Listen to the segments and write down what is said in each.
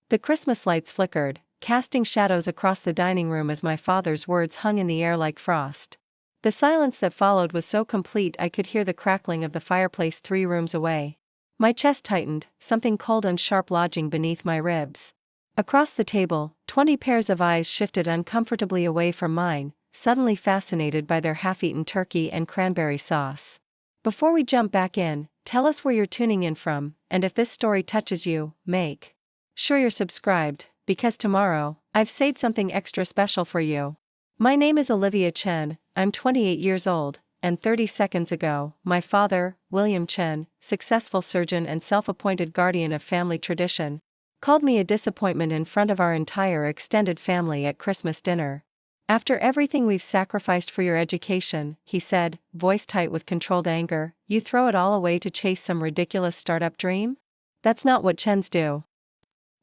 The Christmas lights flickered, casting shadows across the dining room as my father's words hung in the air like frost. The silence that followed was so complete I could hear the crackling of the fireplace 3 rooms away. My chest tightened, something cold and sharp lodging beneath my ribs. Across the table, 20 pairs of eyes shifted uncomfortably away from mine, suddenly fascinated by their half-eaten turkey and cranberry sauce. Before we jump back in, tell us where you're tuning in from, and if this story touches you, make sure you're subscribed, because tomorrow, I've saved something extra special for you. My name is Olivia Chen, I'm 28 years old, and 30 seconds ago, my father, William Chen, successful surgeon and self-appointed guardian of family tradition, called me a disappointment in front of our entire extended family at Christmas dinner. After everything we've sacrificed for your education, he said, voice tight with controlled anger, you throw it all away to chase some ridiculous startup dream? That's not what Chens do.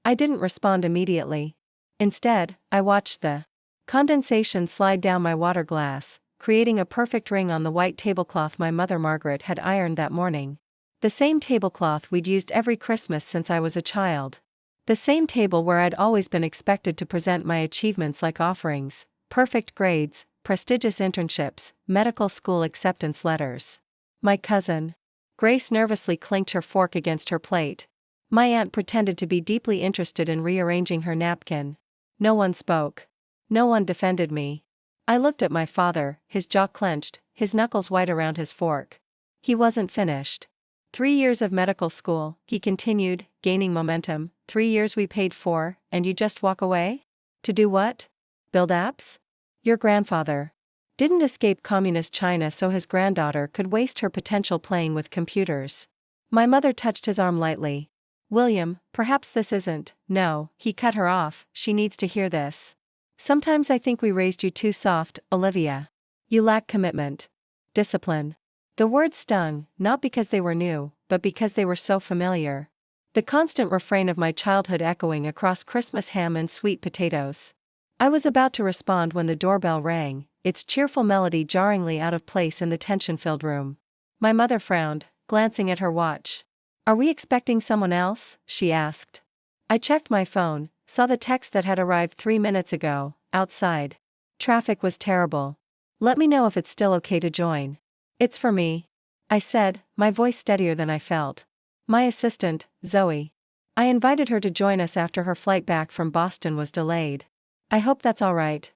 I didn't respond immediately. Instead, I watched the condensation slide down my water glass, creating a perfect ring on the white tablecloth my mother Margaret had ironed that morning. The same tablecloth we'd used every Christmas since I was a child. The same table where I'd always been expected to present my achievements like offerings, perfect grades, prestigious internships, medical school acceptance letters. My cousin Grace nervously clinked her fork against her plate. My aunt pretended to be deeply interested in rearranging her napkin. No one spoke. No one defended me. I looked at my father, his jaw clenched, his knuckles white around his fork. He wasn't finished. 3 years of medical school, he continued, gaining momentum. 3 years we paid for, and you just walk away? To do what? Build apps? Your grandfather didn't escape communist China so his granddaughter could waste her potential playing with computers. My mother touched his arm lightly. William, perhaps this isn't. No, he cut her off, she needs to hear this. Sometimes I think we raised you too soft, Olivia. You lack commitment. Discipline. The words stung, not because they were new, but because they were so familiar. The constant refrain of my childhood echoing across Christmas ham and sweet potatoes. I was about to respond when the doorbell rang, its cheerful melody jarringly out of place in the tension-filled room. My mother frowned, glancing at her watch. Are we expecting someone else? She asked. I checked my phone, saw the text that had arrived 3 minutes ago, outside. Traffic was terrible. Let me know if it's still okay to join. It's for me, I said, my voice steadier than I felt. My assistant, Zoe. I invited her to join us after her flight back from Boston was delayed. I hope that's all right.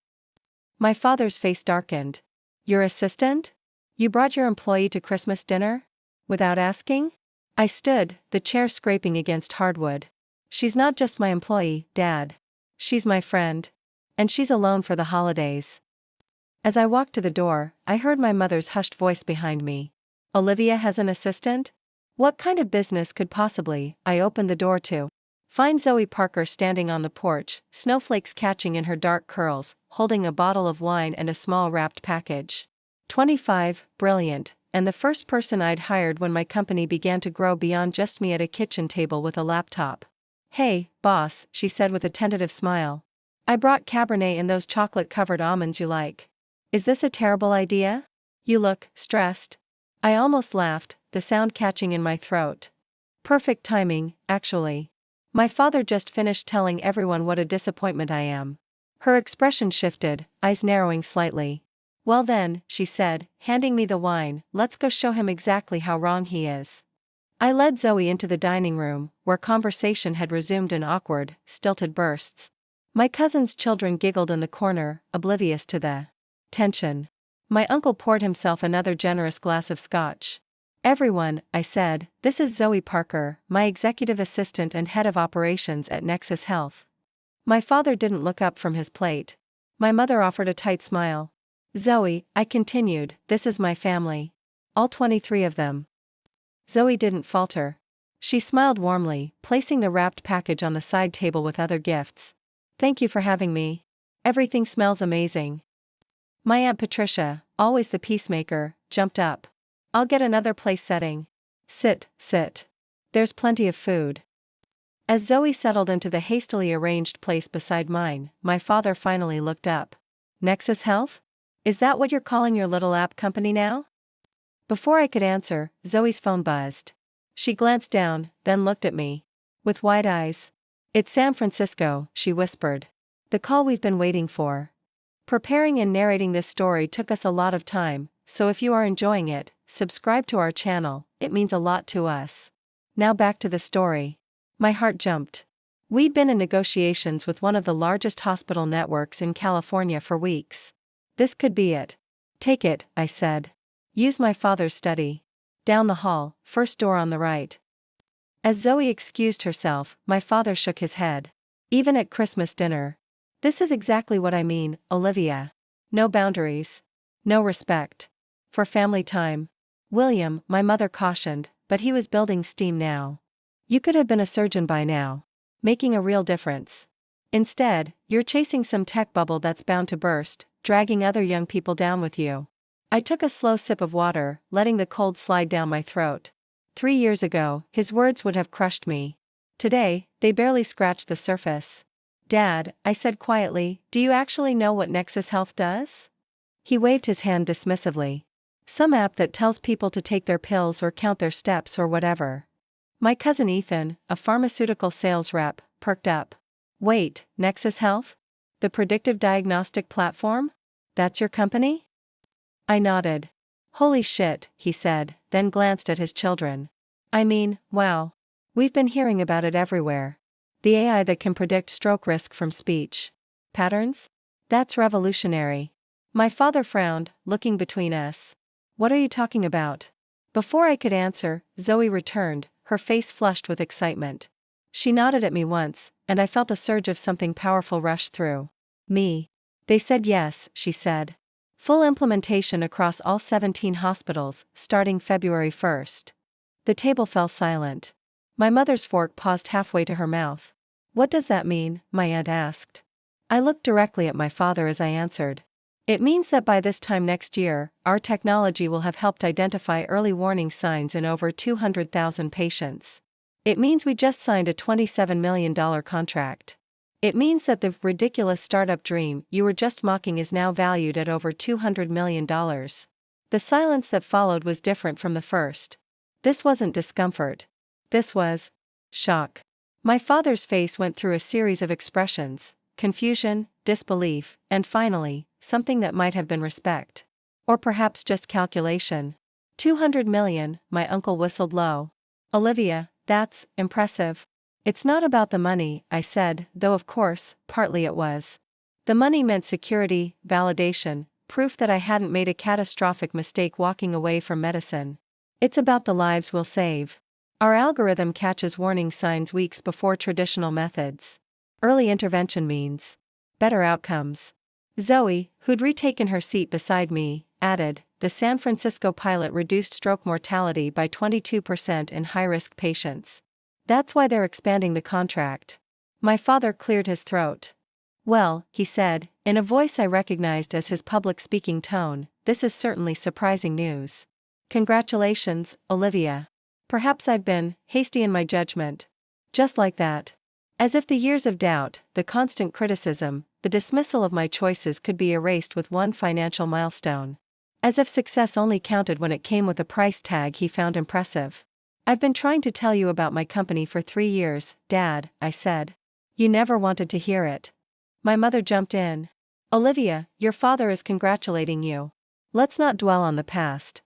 My father's face darkened. Your assistant? You brought your employee to Christmas dinner? Without asking? I stood, the chair scraping against hardwood. She's not just my employee, Dad. She's my friend. And she's alone for the holidays. As I walked to the door, I heard my mother's hushed voice behind me. Olivia has an assistant? What kind of business could possibly? I opened the door to find Zoe Parker standing on the porch, snowflakes catching in her dark curls, holding a bottle of wine and a small wrapped package. 25, brilliant, and the first person I'd hired when my company began to grow beyond just me at a kitchen table with a laptop. Hey, boss, she said with a tentative smile. I brought Cabernet and those chocolate-covered almonds you like. Is this a terrible idea? You look stressed. I almost laughed, the sound catching in my throat. Perfect timing, actually. My father just finished telling everyone what a disappointment I am. Her expression shifted, eyes narrowing slightly. Well then, she said, handing me the wine, let's go show him exactly how wrong he is. I led Zoe into the dining room, where conversation had resumed in awkward, stilted bursts. My cousin's children giggled in the corner, oblivious to the tension. My uncle poured himself another generous glass of scotch. Everyone, I said, this is Zoe Parker, my executive assistant and head of operations at Nexus Health. My father didn't look up from his plate. My mother offered a tight smile. Zoe, I continued, this is my family. All 23 of them. Zoe didn't falter. She smiled warmly, placing the wrapped package on the side table with other gifts. Thank you for having me. Everything smells amazing. My Aunt Patricia, always the peacemaker, jumped up. I'll get another place setting. Sit. There's plenty of food. As Zoe settled into the hastily arranged place beside mine, my father finally looked up. Nexus Health? Is that what you're calling your little app company now? Before I could answer, Zoe's phone buzzed. She glanced down, then looked at me. With wide eyes. It's San Francisco, she whispered. The call we've been waiting for. Preparing and narrating this story took us a lot of time, so if you are enjoying it, subscribe to our channel, it means a lot to us. Now back to the story. My heart jumped. We'd been in negotiations with one of the largest hospital networks in California for weeks. This could be it. Take it, I said. Use my father's study. Down the hall, first door on the right. As Zoe excused herself, my father shook his head. Even at Christmas dinner. This is exactly what I mean, Olivia. No boundaries. No respect. For family time. William, my mother cautioned, but he was building steam now. You could have been a surgeon by now. Making a real difference. Instead, you're chasing some tech bubble that's bound to burst, dragging other young people down with you. I took a slow sip of water, letting the cold slide down my throat. 3 years ago, his words would have crushed me. Today, they barely scratched the surface. Dad, I said quietly, do you actually know what Nexus Health does? He waved his hand dismissively. Some app that tells people to take their pills or count their steps or whatever. My cousin Ethan, a pharmaceutical sales rep, perked up. Wait, Nexus Health? The predictive diagnostic platform? That's your company? I nodded. Holy shit, he said, then glanced at his children. I mean, wow. We've been hearing about it everywhere. The AI that can predict stroke risk from speech patterns? That's revolutionary. My father frowned, looking between us. What are you talking about? Before I could answer, Zoe returned, her face flushed with excitement. She nodded at me once, and I felt a surge of something powerful rush through me. They said yes, she said. Full implementation across all 17 hospitals, starting February 1st. The table fell silent. My mother's fork paused halfway to her mouth. What does that mean? My aunt asked. I looked directly at my father as I answered. It means that by this time next year, our technology will have helped identify early warning signs in over 200,000 patients. It means we just signed a $27 million contract. It means that the ridiculous startup dream you were just mocking is now valued at over $200 million. The silence that followed was different from the first. This wasn't discomfort. This was shock. My father's face went through a series of expressions: confusion, disbelief, and finally, something that might have been respect. Or perhaps just calculation. 200 million, my uncle whistled low. Olivia, that's impressive. It's not about the money, I said, though of course, partly it was. The money meant security, validation, proof that I hadn't made a catastrophic mistake walking away from medicine. It's about the lives we'll save. Our algorithm catches warning signs weeks before traditional methods. Early intervention means better outcomes. Zoe, who'd retaken her seat beside me, added, the San Francisco pilot reduced stroke mortality by 22% in high-risk patients. That's why they're expanding the contract. My father cleared his throat. Well, he said, in a voice I recognized as his public speaking tone, this is certainly surprising news. Congratulations, Olivia. Perhaps I've been hasty in my judgment. Just like that. As if the years of doubt, the constant criticism, the dismissal of my choices could be erased with one financial milestone. As if success only counted when it came with a price tag he found impressive. I've been trying to tell you about my company for 3 years, Dad, I said. You never wanted to hear it. My mother jumped in. Olivia, your father is congratulating you. Let's not dwell on the past.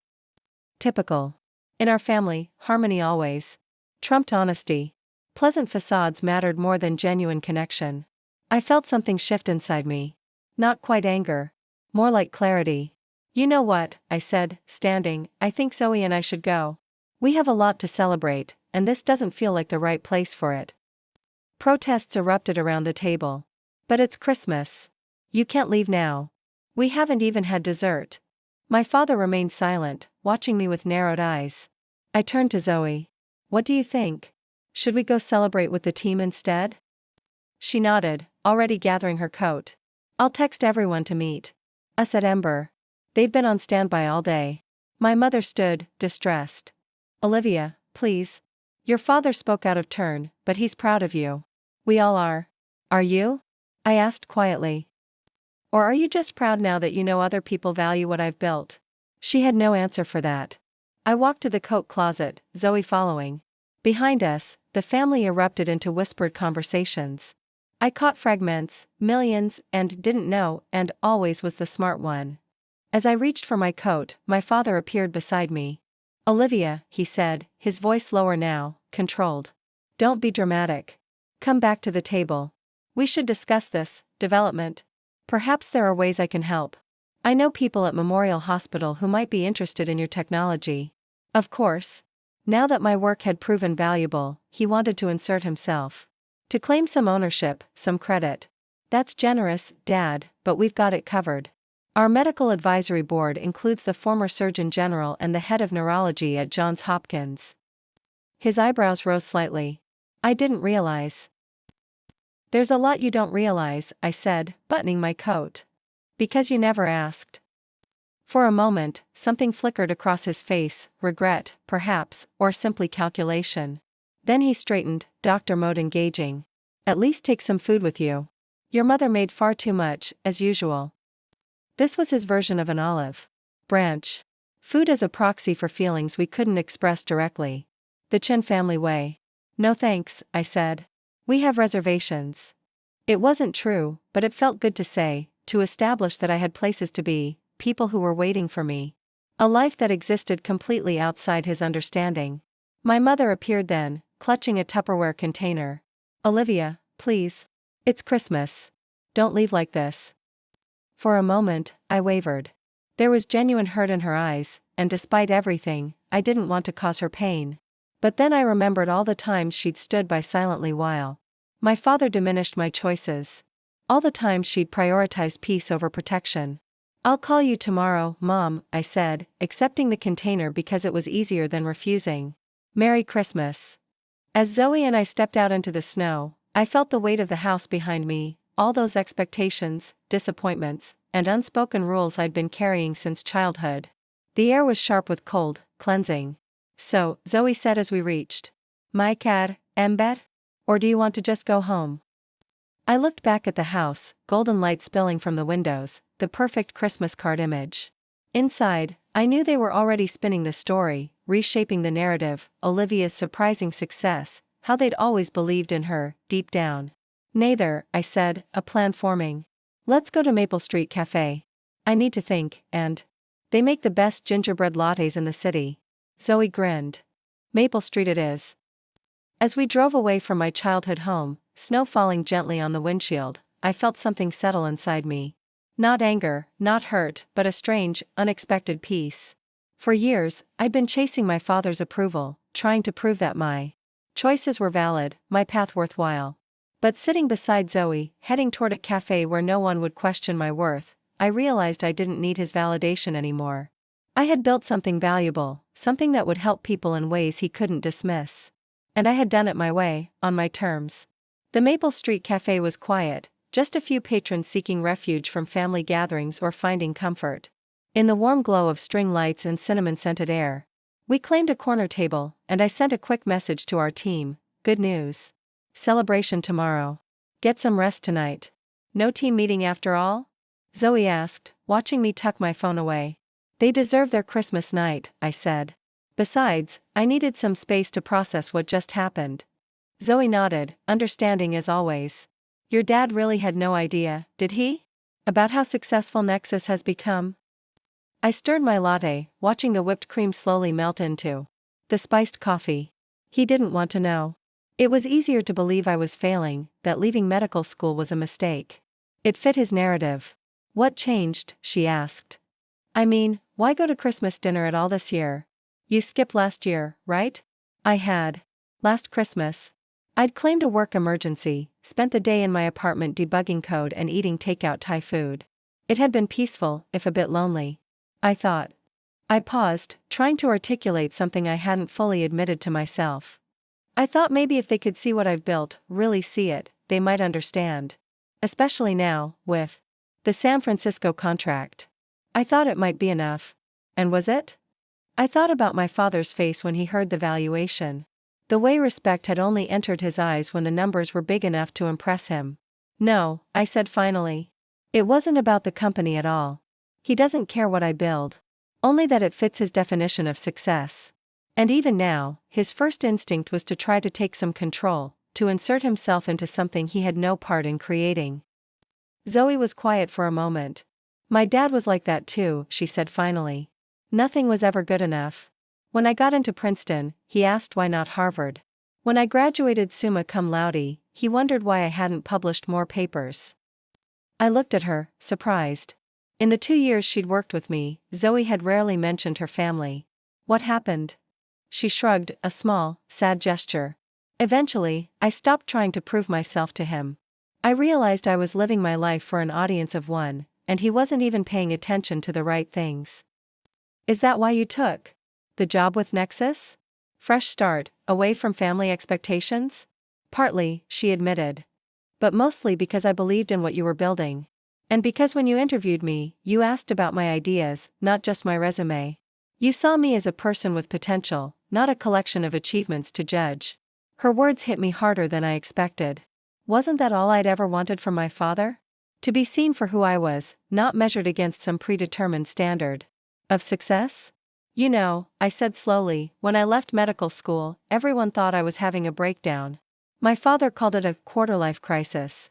Typical. In our family, harmony always trumped honesty. Pleasant facades mattered more than genuine connection. I felt something shift inside me. Not quite anger. More like clarity. You know what, I said, standing, I think Zoe and I should go. We have a lot to celebrate, and this doesn't feel like the right place for it. Protests erupted around the table. But it's Christmas. You can't leave now. We haven't even had dessert. My father remained silent, watching me with narrowed eyes. I turned to Zoe. What do you think? Should we go celebrate with the team instead? She nodded, already gathering her coat. I'll text everyone to meet us at Ember. They've been on standby all day. My mother stood, distressed. Olivia, please. Your father spoke out of turn, but he's proud of you. We all are. Are you? I asked quietly. Or are you just proud now that you know other people value what I've built? She had no answer for that. I walked to the coat closet, Zoe following. Behind us, the family erupted into whispered conversations. I caught fragments, millions, and didn't know, and always was the smart one. As I reached for my coat, my father appeared beside me. "Olivia," he said, his voice lower now, controlled. "Don't be dramatic. Come back to the table. We should discuss this development. Perhaps there are ways I can help. I know people at Memorial Hospital who might be interested in your technology." Of course. Now that my work had proven valuable, he wanted to insert himself. To claim some ownership, some credit. "That's generous, Dad, but we've got it covered. Our medical advisory board includes the former Surgeon General and the head of neurology at Johns Hopkins." His eyebrows rose slightly. "I didn't realize." "There's a lot you don't realize," I said, buttoning my coat. "Because you never asked." For a moment, something flickered across his face, regret, perhaps, or simply calculation. Then he straightened, doctor mode engaging. "At least take some food with you. Your mother made far too much, as usual." This was his version of an olive branch. Food as a proxy for feelings we couldn't express directly. The Chen family way. "No thanks," I said. "We have reservations." It wasn't true, but it felt good to say, to establish that I had places to be, people who were waiting for me. A life that existed completely outside his understanding. My mother appeared then, clutching a Tupperware container. "Olivia, please. It's Christmas. Don't leave like this." For a moment, I wavered. There was genuine hurt in her eyes, and despite everything, I didn't want to cause her pain. But then I remembered all the times she'd stood by silently while my father diminished my choices. All the times she'd prioritized peace over protection. "I'll call you tomorrow, Mom," I said, accepting the container because it was easier than refusing. "Merry Christmas." As Zoe and I stepped out into the snow, I felt the weight of the house behind me, all those expectations, disappointments, and unspoken rules I'd been carrying since childhood. The air was sharp with cold, cleansing. "So," Zoe said as we reached. "My cat, embed? Or do you want to just go home?" I looked back at the house, golden light spilling from the windows, the perfect Christmas card image. Inside, I knew they were already spinning the story, reshaping the narrative, Olivia's surprising success, how they'd always believed in her, deep down. "Neither," I said, a plan forming. "Let's go to Maple Street Cafe. I need to think, and they make the best gingerbread lattes in the city." Zoe grinned. "Maple Street it is." As we drove away from my childhood home, snow falling gently on the windshield, I felt something settle inside me. Not anger, not hurt, but a strange, unexpected peace. For years, I'd been chasing my father's approval, trying to prove that my choices were valid, my path worthwhile. But sitting beside Zoe, heading toward a cafe where no one would question my worth, I realized I didn't need his validation anymore. I had built something valuable, something that would help people in ways he couldn't dismiss. And I had done it my way, on my terms. The Maple Street Cafe was quiet, just a few patrons seeking refuge from family gatherings or finding comfort. In the warm glow of string lights and cinnamon-scented air, we claimed a corner table, and I sent a quick message to our team. "Good news. Celebration tomorrow. Get some rest tonight." "No team meeting after all?" Zoe asked, watching me tuck my phone away. "They deserve their Christmas night," I said. "Besides, I needed some space to process what just happened." Zoe nodded, understanding as always. "Your dad really had no idea, did he? About how successful Nexus has become?" I stirred my latte, watching the whipped cream slowly melt into the spiced coffee. "He didn't want to know. It was easier to believe I was failing, that leaving medical school was a mistake. It fit his narrative." "What changed?" she asked. "I mean, why go to Christmas dinner at all this year? You skipped last year, right?" I had. Last Christmas. I'd claimed a work emergency, spent the day in my apartment debugging code and eating takeout Thai food. It had been peaceful, if a bit lonely. I thought. I paused, trying to articulate something I hadn't fully admitted to myself. I thought maybe if they could see what I've built, really see it, they might understand. Especially now, with the San Francisco contract. I thought it might be enough. And was it? I thought about my father's face when he heard the valuation. The way respect had only entered his eyes when the numbers were big enough to impress him. "No," I said finally. "It wasn't about the company at all. He doesn't care what I build. Only that it fits his definition of success. And even now, his first instinct was to try to take some control, to insert himself into something he had no part in creating. Zoe was quiet for a moment. My dad was like that too, she said finally. Nothing was ever good enough. When I got into Princeton, he asked why not Harvard. When I graduated summa cum laude, he wondered why I hadn't published more papers. I looked at her, surprised. In the 2 years she'd worked with me, Zoe had rarely mentioned her family. What happened? She shrugged, a small, sad gesture. Eventually, I stopped trying to prove myself to him. I realized I was living my life for an audience of one, and he wasn't even paying attention to the right things. Is that why you took the job with Nexus? Fresh start, away from family expectations? Partly, she admitted. But mostly because I believed in what you were building. And because when you interviewed me, you asked about my ideas, not just my resume. You saw me as a person with potential, not a collection of achievements to judge. Her words hit me harder than I expected. Wasn't that all I'd ever wanted from my father? To be seen for who I was, not measured against some predetermined standard of success? You know, I said slowly, when I left medical school, everyone thought I was having a breakdown. My father called it a quarter-life crisis.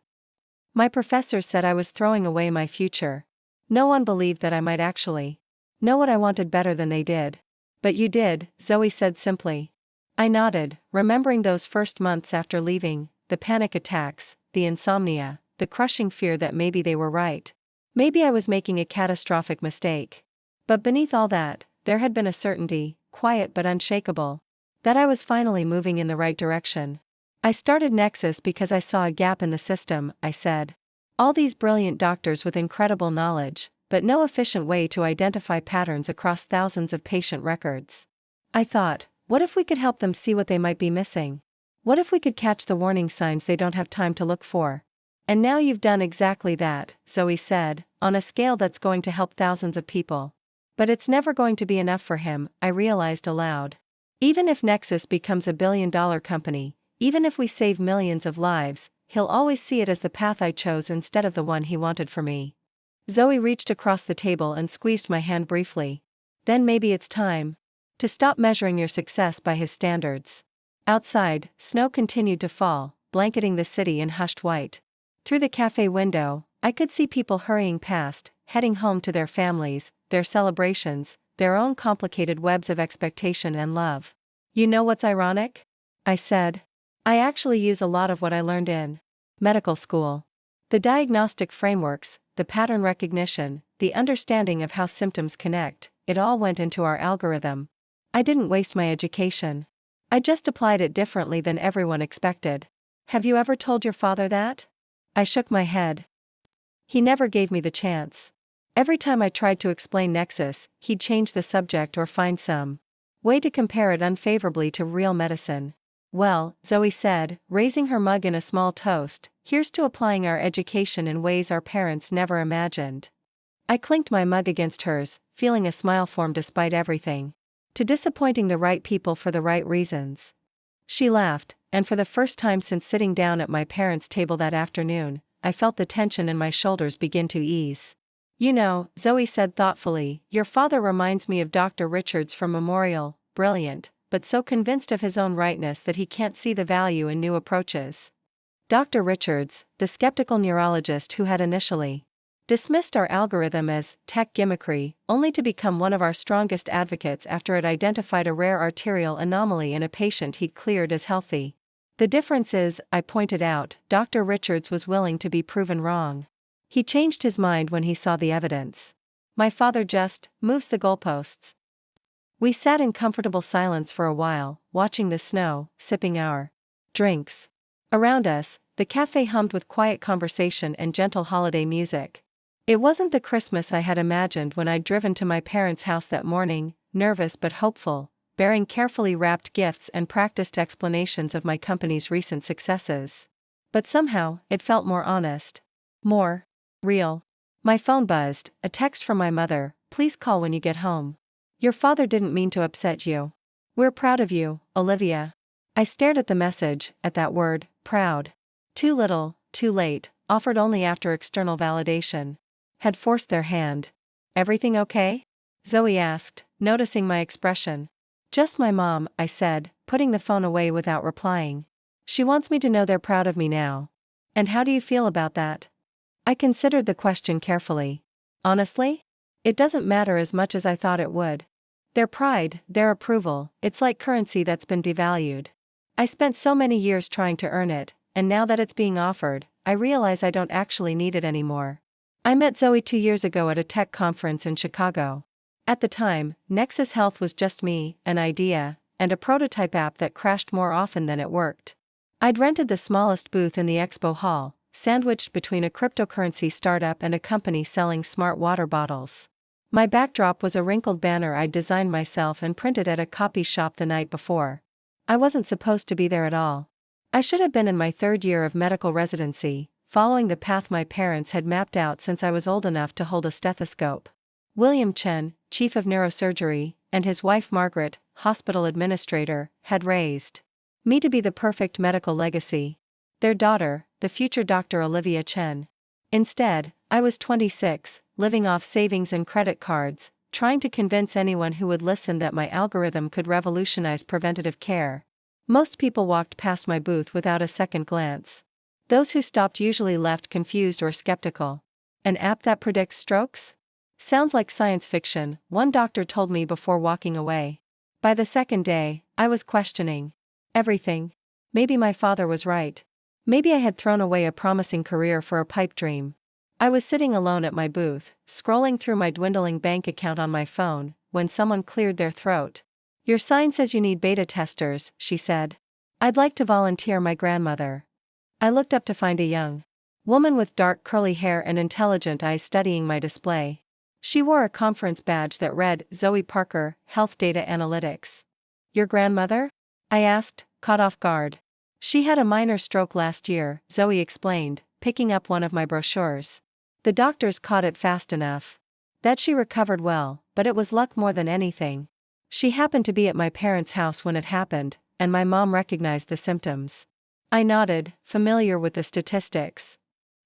My professors said I was throwing away my future. No one believed that I might actually know what I wanted better than they did. But you did, Zoe said simply. I nodded, remembering those first months after leaving, the panic attacks, the insomnia, the crushing fear that maybe they were right. Maybe I was making a catastrophic mistake. But beneath all that, there had been a certainty, quiet but unshakable, that I was finally moving in the right direction. I started Nexus because I saw a gap in the system, I said. All these brilliant doctors with incredible knowledge, but no efficient way to identify patterns across thousands of patient records. I thought, what if we could help them see what they might be missing? What if we could catch the warning signs they don't have time to look for? And now you've done exactly that, Zoe said, on a scale that's going to help thousands of people. But it's never going to be enough for him, I realized aloud. Even if Nexus becomes a billion-dollar company, even if we save millions of lives, he'll always see it as the path I chose instead of the one he wanted for me. Zoe reached across the table and squeezed my hand briefly. Then maybe it's time to stop measuring your success by his standards. Outside, snow continued to fall, blanketing the city in hushed white. Through the cafe window, I could see people hurrying past, heading home to their families, their celebrations, their own complicated webs of expectation and love. You know what's ironic? I said. I actually use a lot of what I learned in medical school. The diagnostic frameworks, the pattern recognition, the understanding of how symptoms connect, it all went into our algorithm. I didn't waste my education. I just applied it differently than everyone expected. Have you ever told your father that? I shook my head. He never gave me the chance. Every time I tried to explain Nexus, he'd change the subject or find some way to compare it unfavorably to real medicine. Well, Zoe said, raising her mug in a small toast, here's to applying our education in ways our parents never imagined. I clinked my mug against hers, feeling a smile form despite everything. To disappointing the right people for the right reasons. She laughed, and for the first time since sitting down at my parents' table that afternoon, I felt the tension in my shoulders begin to ease. You know, Zoe said thoughtfully, your father reminds me of Dr. Richards from Memorial, brilliant, but so convinced of his own rightness that he can't see the value in new approaches. Dr. Richards, the skeptical neurologist who had initially dismissed our algorithm as tech gimmickry, only to become one of our strongest advocates after it identified a rare arterial anomaly in a patient he'd cleared as healthy. The difference is, I pointed out, Dr. Richards was willing to be proven wrong. He changed his mind when he saw the evidence. My father just moves the goalposts. We sat in comfortable silence for a while, watching the snow, sipping our drinks. Around us, the cafe hummed with quiet conversation and gentle holiday music. It wasn't the Christmas I had imagined when I'd driven to my parents' house that morning, nervous but hopeful, bearing carefully wrapped gifts and practiced explanations of my company's recent successes. But somehow, it felt more honest. More real. My phone buzzed, a text from my mother, please call when you get home. Your father didn't mean to upset you. We're proud of you, Olivia. I stared at the message, at that word, proud. Too little, too late, offered only after external validation. Had forced their hand. Everything okay? Zoe asked, noticing my expression. Just my mom, I said, putting the phone away without replying. She wants me to know they're proud of me now. And how do you feel about that? I considered the question carefully. Honestly? It doesn't matter as much as I thought it would. Their pride, their approval, it's like currency that's been devalued. I spent so many years trying to earn it, and now that it's being offered, I realize I don't actually need it anymore. I met Zoe 2 years ago at a tech conference in Chicago. At the time, Nexus Health was just me, an idea, and a prototype app that crashed more often than it worked. I'd rented the smallest booth in the expo hall, sandwiched between a cryptocurrency startup and a company selling smart water bottles. My backdrop was a wrinkled banner I'd designed myself and printed at a copy shop the night before. I wasn't supposed to be there at all. I should have been in my 3rd year of medical residency, following the path my parents had mapped out since I was old enough to hold a stethoscope. William Chen, chief of neurosurgery, and his wife Margaret, hospital administrator, had raised me to be the perfect medical legacy. Their daughter, the future Dr. Olivia Chen. Instead, I was 26, living off savings and credit cards, trying to convince anyone who would listen that my algorithm could revolutionize preventative care. Most people walked past my booth without a second glance. Those who stopped usually left confused or skeptical. An app that predicts strokes? Sounds like science fiction, one doctor told me before walking away. By the second day, I was questioning everything. Maybe my father was right. Maybe I had thrown away a promising career for a pipe dream. I was sitting alone at my booth, scrolling through my dwindling bank account on my phone, when someone cleared their throat. Your sign says you need beta testers, she said. I'd like to volunteer my grandmother. I looked up to find a young woman with dark curly hair and intelligent eyes studying my display. She wore a conference badge that read, Zoe Parker, Health Data Analytics. Your grandmother? I asked, caught off guard. She had a minor stroke last year, Zoe explained, picking up one of my brochures. The doctors caught it fast enough. That she recovered well, but it was luck more than anything. She happened to be at my parents' house when it happened, and my mom recognized the symptoms. I nodded, familiar with the statistics.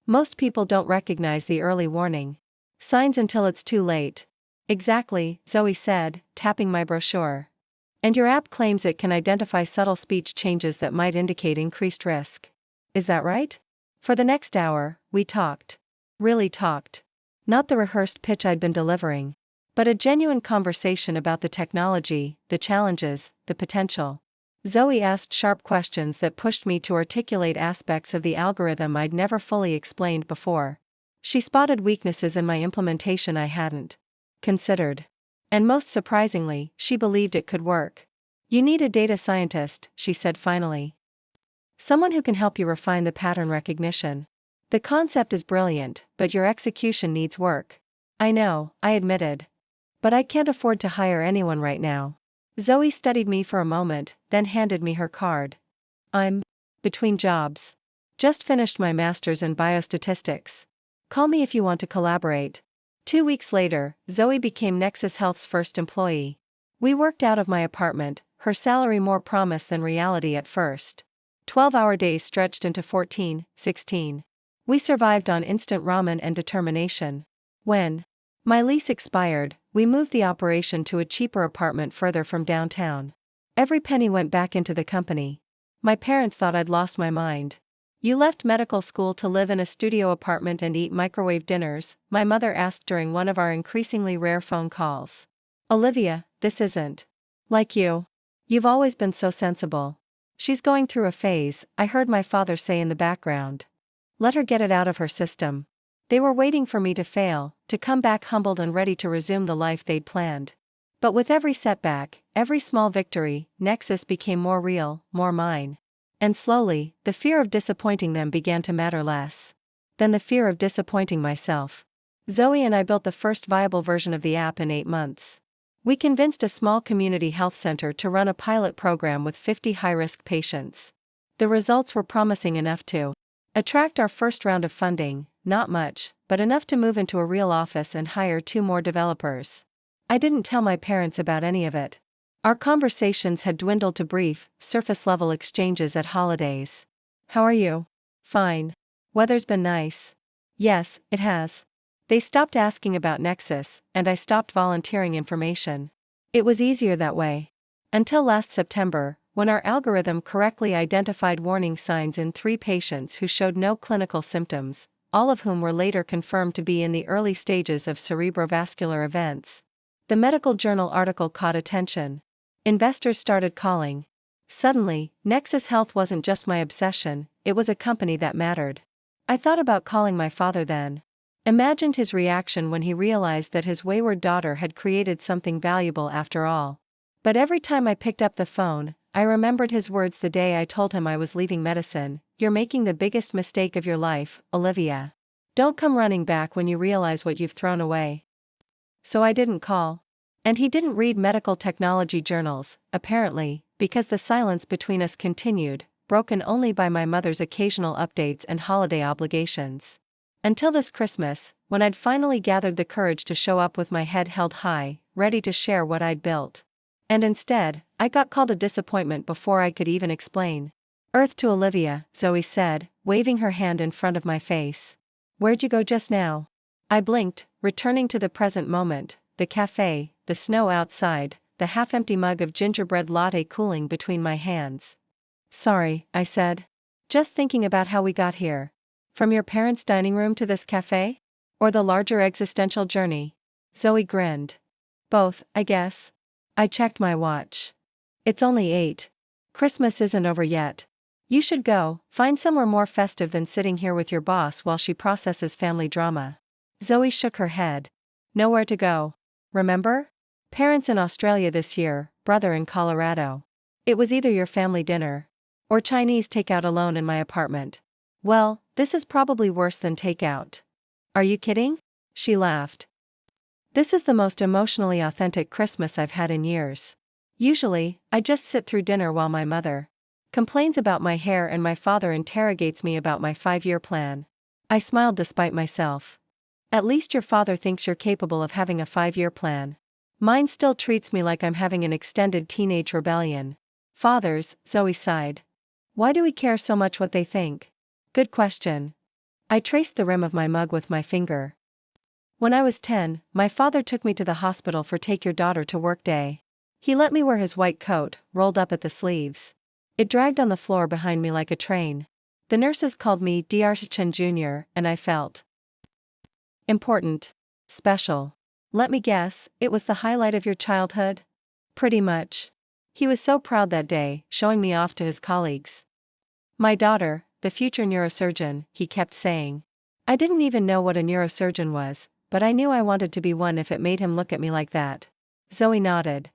Most people don't recognize the early warning signs until it's too late. Exactly, Zoe said, tapping my brochure. And your app claims it can identify subtle speech changes that might indicate increased risk. Is that right? For the next hour, we talked. Really talked. Not the rehearsed pitch I'd been delivering, but a genuine conversation about the technology, the challenges, the potential. Zoe asked sharp questions that pushed me to articulate aspects of the algorithm I'd never fully explained before. She spotted weaknesses in my implementation I hadn't considered. And most surprisingly, she believed it could work. You need a data scientist, she said finally. Someone who can help you refine the pattern recognition. The concept is brilliant, but your execution needs work. I know, I admitted. But I can't afford to hire anyone right now. Zoe studied me for a moment, then handed me her card. I'm between jobs. Just finished my master's in biostatistics. Call me if you want to collaborate. 2 weeks later, Zoe became Nexus Health's first employee. We worked out of my apartment, her salary more promise than reality at first. 12-hour days stretched into 14, 16. We survived on instant ramen and determination. When my lease expired, we moved the operation to a cheaper apartment further from downtown. Every penny went back into the company. My parents thought I'd lost my mind. You left medical school to live in a studio apartment and eat microwave dinners, my mother asked during one of our increasingly rare phone calls. Olivia, this isn't like you. You've always been so sensible. She's going through a phase, I heard my father say in the background. Let her get it out of her system. They were waiting for me to fail, to come back humbled and ready to resume the life they'd planned. But with every setback, every small victory, Nexus became more real, more mine. And slowly, the fear of disappointing them began to matter less than the fear of disappointing myself. Zoe and I built the first viable version of the app in 8 months. We convinced a small community health center to run a pilot program with 50 high-risk patients. The results were promising enough to attract our first round of funding, not much, but enough to move into a real office and hire 2 more developers. I didn't tell my parents about any of it. Our conversations had dwindled to brief, surface-level exchanges at holidays. How are you? Fine. Weather's been nice. Yes, it has. They stopped asking about Nexus, and I stopped volunteering information. It was easier that way. Until last September, when our algorithm correctly identified warning signs in 3 patients who showed no clinical symptoms, all of whom were later confirmed to be in the early stages of cerebrovascular events. The medical journal article caught attention. Investors started calling. Suddenly, Nexus Health wasn't just my obsession, it was a company that mattered. I thought about calling my father then. Imagined his reaction when he realized that his wayward daughter had created something valuable after all. But every time I picked up the phone, I remembered his words the day I told him I was leaving medicine. "You're making the biggest mistake of your life, Olivia. Don't come running back when you realize what you've thrown away." So I didn't call. And he didn't read medical technology journals, apparently, because the silence between us continued, broken only by my mother's occasional updates and holiday obligations. Until this Christmas, when I'd finally gathered the courage to show up with my head held high, ready to share what I'd built. And instead, I got called a disappointment before I could even explain. "Earth to Olivia," Zoe said, waving her hand in front of my face. "Where'd you go just now?" I blinked, returning to the present moment, the cafe, the snow outside, the half-empty mug of gingerbread latte cooling between my hands. "Sorry," I said. "Just thinking about how we got here. From your parents' dining room to this cafe? Or the larger existential journey?" Zoe grinned. "Both, I guess." I checked my watch. "It's only 8. Christmas isn't over yet. You should go, find somewhere more festive than sitting here with your boss while she processes family drama." Zoe shook her head. "Nowhere to go. Remember? Parents in Australia this year, brother in Colorado. It was either your family dinner or Chinese takeout alone in my apartment. Well, this is probably worse than takeout." "Are you kidding?" She laughed. "This is the most emotionally authentic Christmas I've had in years. Usually, I just sit through dinner while my mother complains about my hair and my father interrogates me about my 5-year plan." I smiled despite myself. "At least your father thinks you're capable of having a 5-year plan. Mine still treats me like I'm having an extended teenage rebellion." "Fathers," Zoe sighed. "Why do we care so much what they think?" "Good question." I traced the rim of my mug with my finger. "When I was 10, my father took me to the hospital for Take Your Daughter to Work Day. He let me wear his white coat, rolled up at the sleeves. It dragged on the floor behind me like a train. The nurses called me Dr. Chen Jr., and I felt important. Special. Let me guess, it was the highlight of your childhood?" "Pretty much." He was so proud that day, showing me off to his colleagues. "My daughter, the future neurosurgeon," he kept saying. I didn't even know what a neurosurgeon was, but I knew I wanted to be one if it made him look at me like that. Zoe nodded.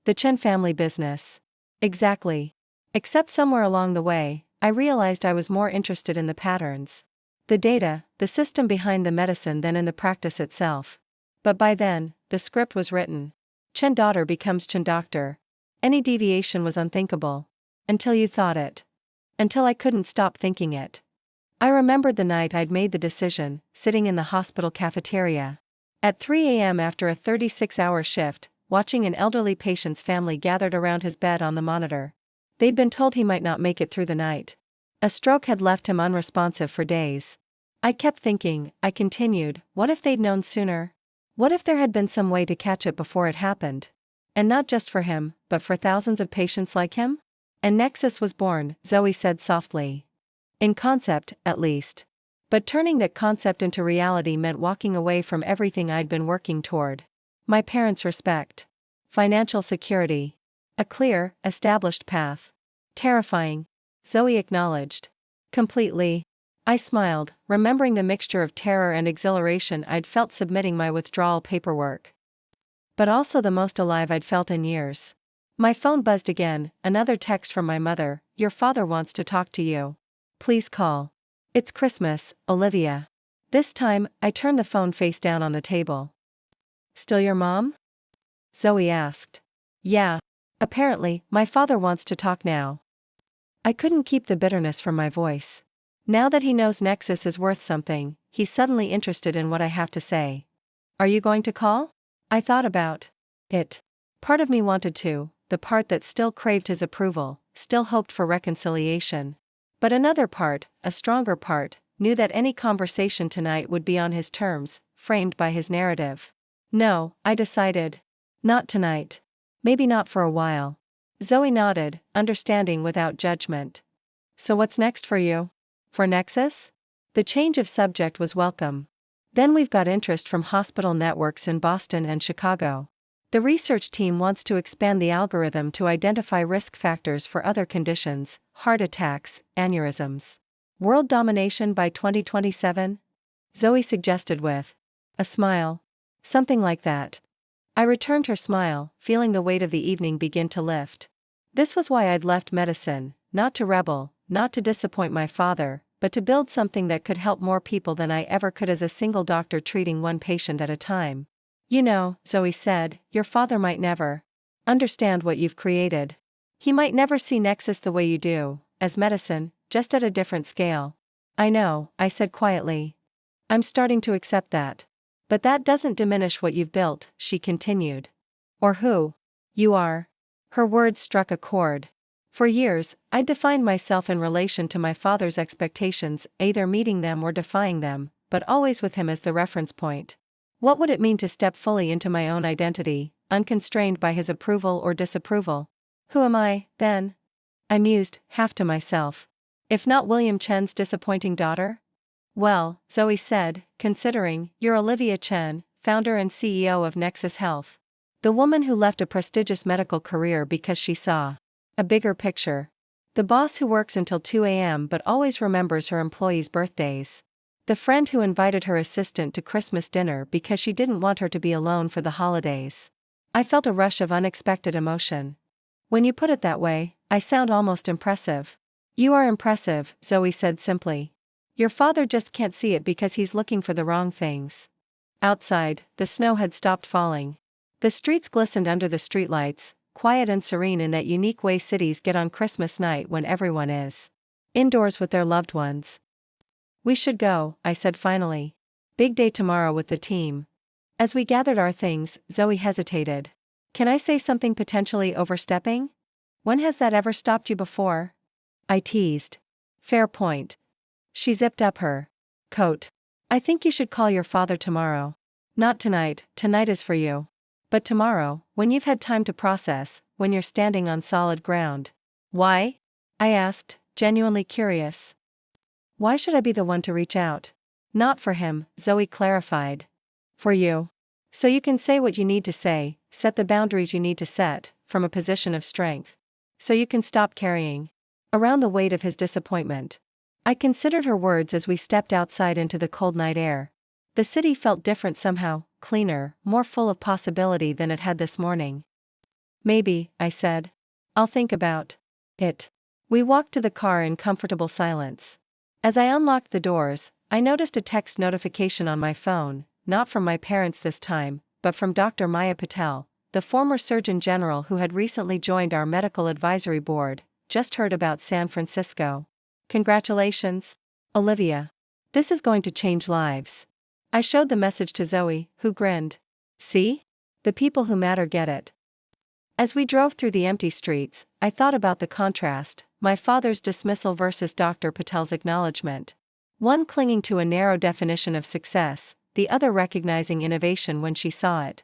"The Chen family business." "Exactly. Except somewhere along the way, I realized I was more interested in the patterns, the data, the system behind the medicine than in the practice itself. But by then, the script was written. Chen daughter becomes Chen doctor. Any deviation was unthinkable. Until you thought it. Until I couldn't stop thinking it." I remembered the night I'd made the decision, sitting in the hospital cafeteria. At 3 a.m. after a 36-hour shift, watching an elderly patient's family gathered around his bed on the monitor. They'd been told he might not make it through the night. A stroke had left him unresponsive for days. I kept thinking, I continued, what if they'd known sooner? What if there had been some way to catch it before it happened? And not just for him, but for thousands of patients like him? "And Nexus was born," Zoe said softly. "In concept, at least. But turning that concept into reality meant walking away from everything I'd been working toward. My parents' respect. Financial security. A clear, established path. Terrifying." Zoe acknowledged. "Completely." I smiled, remembering the mixture of terror and exhilaration I'd felt submitting my withdrawal paperwork. But also the most alive I'd felt in years. My phone buzzed again, another text from my mother. "Your father wants to talk to you. Please call." "It's Christmas, Olivia." This time, I turned the phone face down on the table. "Still your mom?" Zoe asked. "Yeah. Apparently, my father wants to talk now." I couldn't keep the bitterness from my voice. Now that he knows Nexus is worth something, he's suddenly interested in what I have to say. "Are you going to call?" I thought about it. Part of me wanted to, the part that still craved his approval, still hoped for reconciliation. But another part, a stronger part, knew that any conversation tonight would be on his terms, framed by his narrative. No, I decided. Not tonight. Maybe not for a while. Zoe nodded, understanding without judgment. So what's next for you? For Nexus? The change of subject was welcome. Then we've got interest from hospital networks in Boston and Chicago. The research team wants to expand the algorithm to identify risk factors for other conditions, heart attacks, aneurysms. World domination by 2027? Zoe suggested with a smile. Something like that. I returned her smile, feeling the weight of the evening begin to lift. This was why I'd left medicine, not to rebel, not to disappoint my father, but to build something that could help more people than I ever could as a single doctor treating one patient at a time. You know, Zoe said, your father might never understand what you've created. He might never see Nexus the way you do, as medicine, just at a different scale. I know, I said quietly. I'm starting to accept that. But that doesn't diminish what you've built, she continued. Or who you are. Her words struck a chord. For years, I'd defined myself in relation to my father's expectations, either meeting them or defying them, but always with him as the reference point. What would it mean to step fully into my own identity, unconstrained by his approval or disapproval? Who am I, then? I mused, half to myself. If not William Chen's disappointing daughter? Well, Zoe said, considering, you're Olivia Chen, founder and CEO of Nexus Health. The woman who left a prestigious medical career because she saw a bigger picture. The boss who works until 2 a.m. but always remembers her employees' birthdays. The friend who invited her assistant to Christmas dinner because she didn't want her to be alone for the holidays. I felt a rush of unexpected emotion. When you put it that way, I sound almost impressive. You are impressive, Zoe said simply. Your father just can't see it because he's looking for the wrong things. Outside, the snow had stopped falling. The streets glistened under the streetlights, quiet and serene in that unique way cities get on Christmas night when everyone is indoors with their loved ones. We should go, I said finally. Big day tomorrow with the team. As we gathered our things, Zoe hesitated. Can I say something potentially overstepping? When has that ever stopped you before? I teased. Fair point. She zipped up her coat. I think you should call your father tomorrow. Not tonight, tonight is for you. But tomorrow, when you've had time to process, when you're standing on solid ground. Why? I asked, genuinely curious. Why should I be the one to reach out? Not for him, Zoe clarified. For you. So you can say what you need to say, set the boundaries you need to set, from a position of strength. So you can stop carrying around the weight of his disappointment. I considered her words as we stepped outside into the cold night air. The city felt different somehow, cleaner, more full of possibility than it had this morning. Maybe, I said. I'll think about it. We walked to the car in comfortable silence. As I unlocked the doors, I noticed a text notification on my phone, not from my parents this time, but from Dr. Maya Patel, the former Surgeon General who had recently joined our medical advisory board. Just heard about San Francisco. Congratulations, Olivia. This is going to change lives. I showed the message to Zoe, who grinned. See? The people who matter get it. As we drove through the empty streets, I thought about the contrast, my father's dismissal versus Dr. Patel's acknowledgement. One clinging to a narrow definition of success, the other recognizing innovation when she saw it.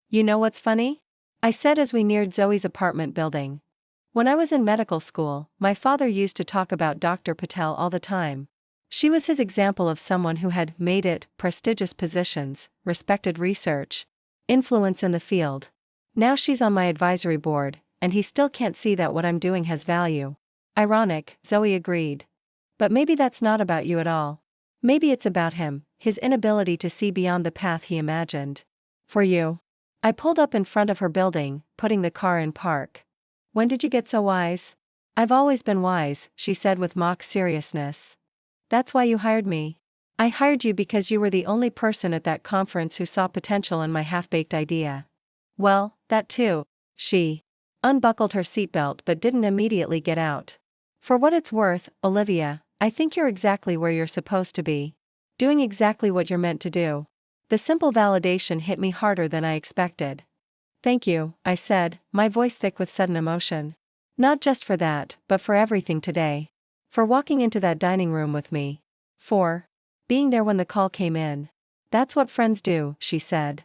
You know what's funny? I said as we neared Zoe's apartment building. When I was in medical school, my father used to talk about Dr. Patel all the time. She was his example of someone who had made it, prestigious positions, respected research, influence in the field. Now she's on my advisory board, and he still can't see that what I'm doing has value. Ironic, Zoe agreed. But maybe that's not about you at all. Maybe it's about him, his inability to see beyond the path he imagined. For you. I pulled up in front of her building, putting the car in park. When did you get so wise? I've always been wise, she said with mock seriousness. That's why you hired me. I hired you because you were the only person at that conference who saw potential in my half-baked idea. Well, that too. She unbuckled her seatbelt but didn't immediately get out. For what it's worth, Olivia, I think you're exactly where you're supposed to be. Doing exactly what you're meant to do. The simple validation hit me harder than I expected. Thank you, I said, my voice thick with sudden emotion. Not just for that, but for everything today. For walking into that dining room with me. For being there when the call came in. That's what friends do, she said.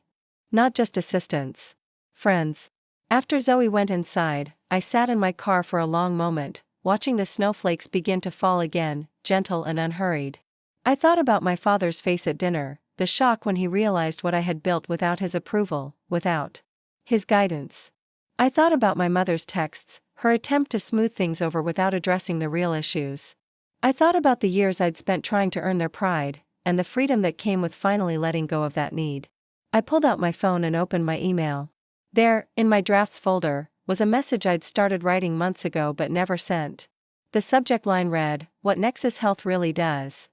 Not just assistants. Friends. After Zoe went inside, I sat in my car for a long moment, watching the snowflakes begin to fall again, gentle and unhurried. I thought about my father's face at dinner, the shock when he realized what I had built without his approval, without his guidance. I thought about my mother's texts, her attempt to smooth things over without addressing the real issues. I thought about the years I'd spent trying to earn their pride, and the freedom that came with finally letting go of that need. I pulled out my phone and opened my email. There, in my drafts folder, was a message I'd started writing months ago but never sent. The subject line read, "What Nexus Health Really Does."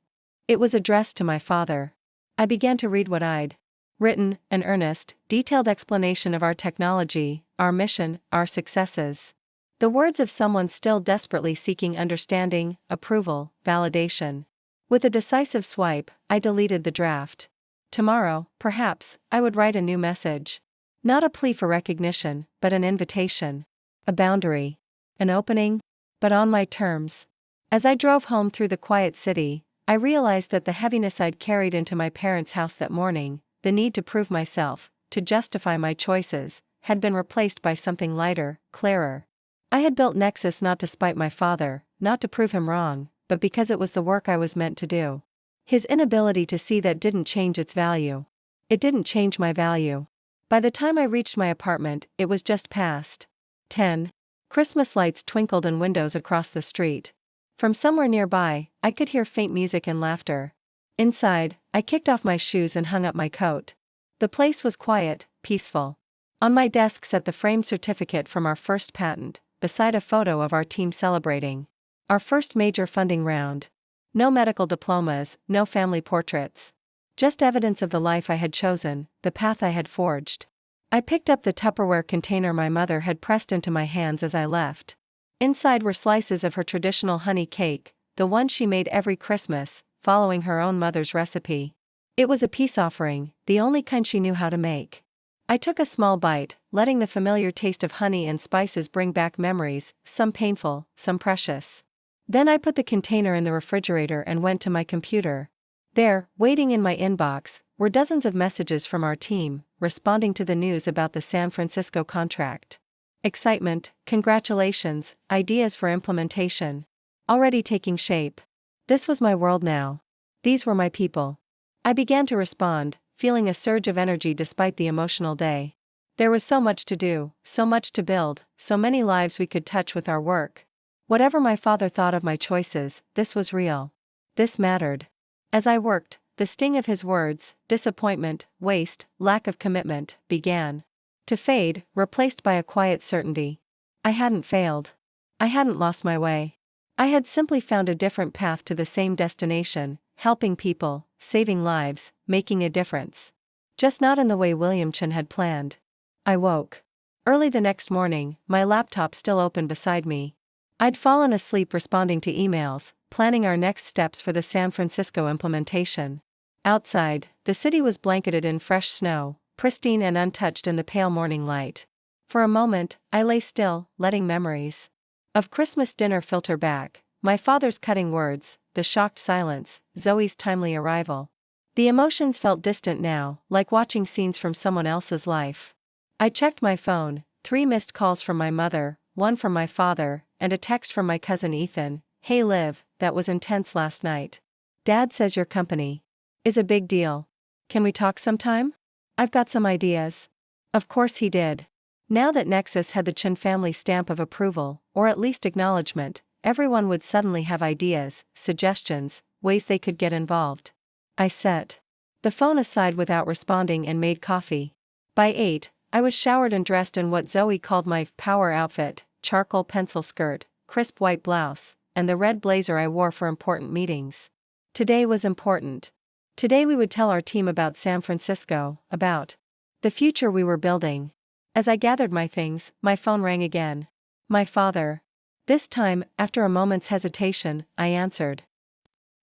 It was addressed to my father. I began to read what I'd written, an earnest, detailed explanation of our technology, our mission, our successes. The words of someone still desperately seeking understanding, approval, validation. With a decisive swipe, I deleted the draft. Tomorrow, perhaps, I would write a new message. Not a plea for recognition, but an invitation. A boundary. An opening. But on my terms. As I drove home through the quiet city, I realized that the heaviness I'd carried into my parents' house that morning, the need to prove myself, to justify my choices, had been replaced by something lighter, clearer. I had built Nexus not to spite my father, not to prove him wrong, but because it was the work I was meant to do. His inability to see that didn't change its value. It didn't change my value. By the time I reached my apartment, it was just past 10. Christmas lights twinkled in windows across the street. From somewhere nearby, I could hear faint music and laughter. Inside, I kicked off my shoes and hung up my coat. The place was quiet, peaceful. On my desk sat the framed certificate from our first patent, beside a photo of our team celebrating our first major funding round. No medical diplomas, no family portraits. Just evidence of the life I had chosen, the path I had forged. I picked up the Tupperware container my mother had pressed into my hands as I left. Inside were slices of her traditional honey cake, the one she made every Christmas, following her own mother's recipe. It was a peace offering, the only kind she knew how to make. I took a small bite, letting the familiar taste of honey and spices bring back memories, some painful, some precious. Then I put the container in the refrigerator and went to my computer. There, waiting in my inbox, were dozens of messages from our team, responding to the news about the San Francisco contract. Excitement, congratulations, ideas for implementation. Already taking shape. This was my world now. These were my people. I began to respond, feeling a surge of energy despite the emotional day. There was so much to do, so much to build, so many lives we could touch with our work. Whatever my father thought of my choices, this was real. This mattered. As I worked, the sting of his words, disappointment, waste, lack of commitment, began to fade, replaced by a quiet certainty. I hadn't failed. I hadn't lost my way. I had simply found a different path to the same destination, helping people, saving lives, making a difference. Just not in the way William Chen had planned. I woke early the next morning, my laptop still open beside me. I'd fallen asleep responding to emails, planning our next steps for the San Francisco implementation. Outside, the city was blanketed in fresh snow, pristine and untouched in the pale morning light. For a moment, I lay still, letting memories of Christmas dinner filter back, my father's cutting words, the shocked silence, Zoe's timely arrival. The emotions felt distant now, like watching scenes from someone else's life. I checked my phone, 3 missed calls from my mother, 1 from my father, and a text from my cousin Ethan. "Hey Liv, that was intense last night. Dad says your company is a big deal. Can we talk sometime? I've got some ideas." Of course he did. Now that Nexus had the Chen family stamp of approval, or at least acknowledgement, everyone would suddenly have ideas, suggestions, ways they could get involved. I set the phone aside without responding and made coffee. By 8, I was showered and dressed in what Zoe called my power outfit, charcoal pencil skirt, crisp white blouse, and the red blazer I wore for important meetings. Today was important. Today we would tell our team about San Francisco, about the future we were building. As I gathered my things, my phone rang again. My father. This time, after a moment's hesitation, I answered.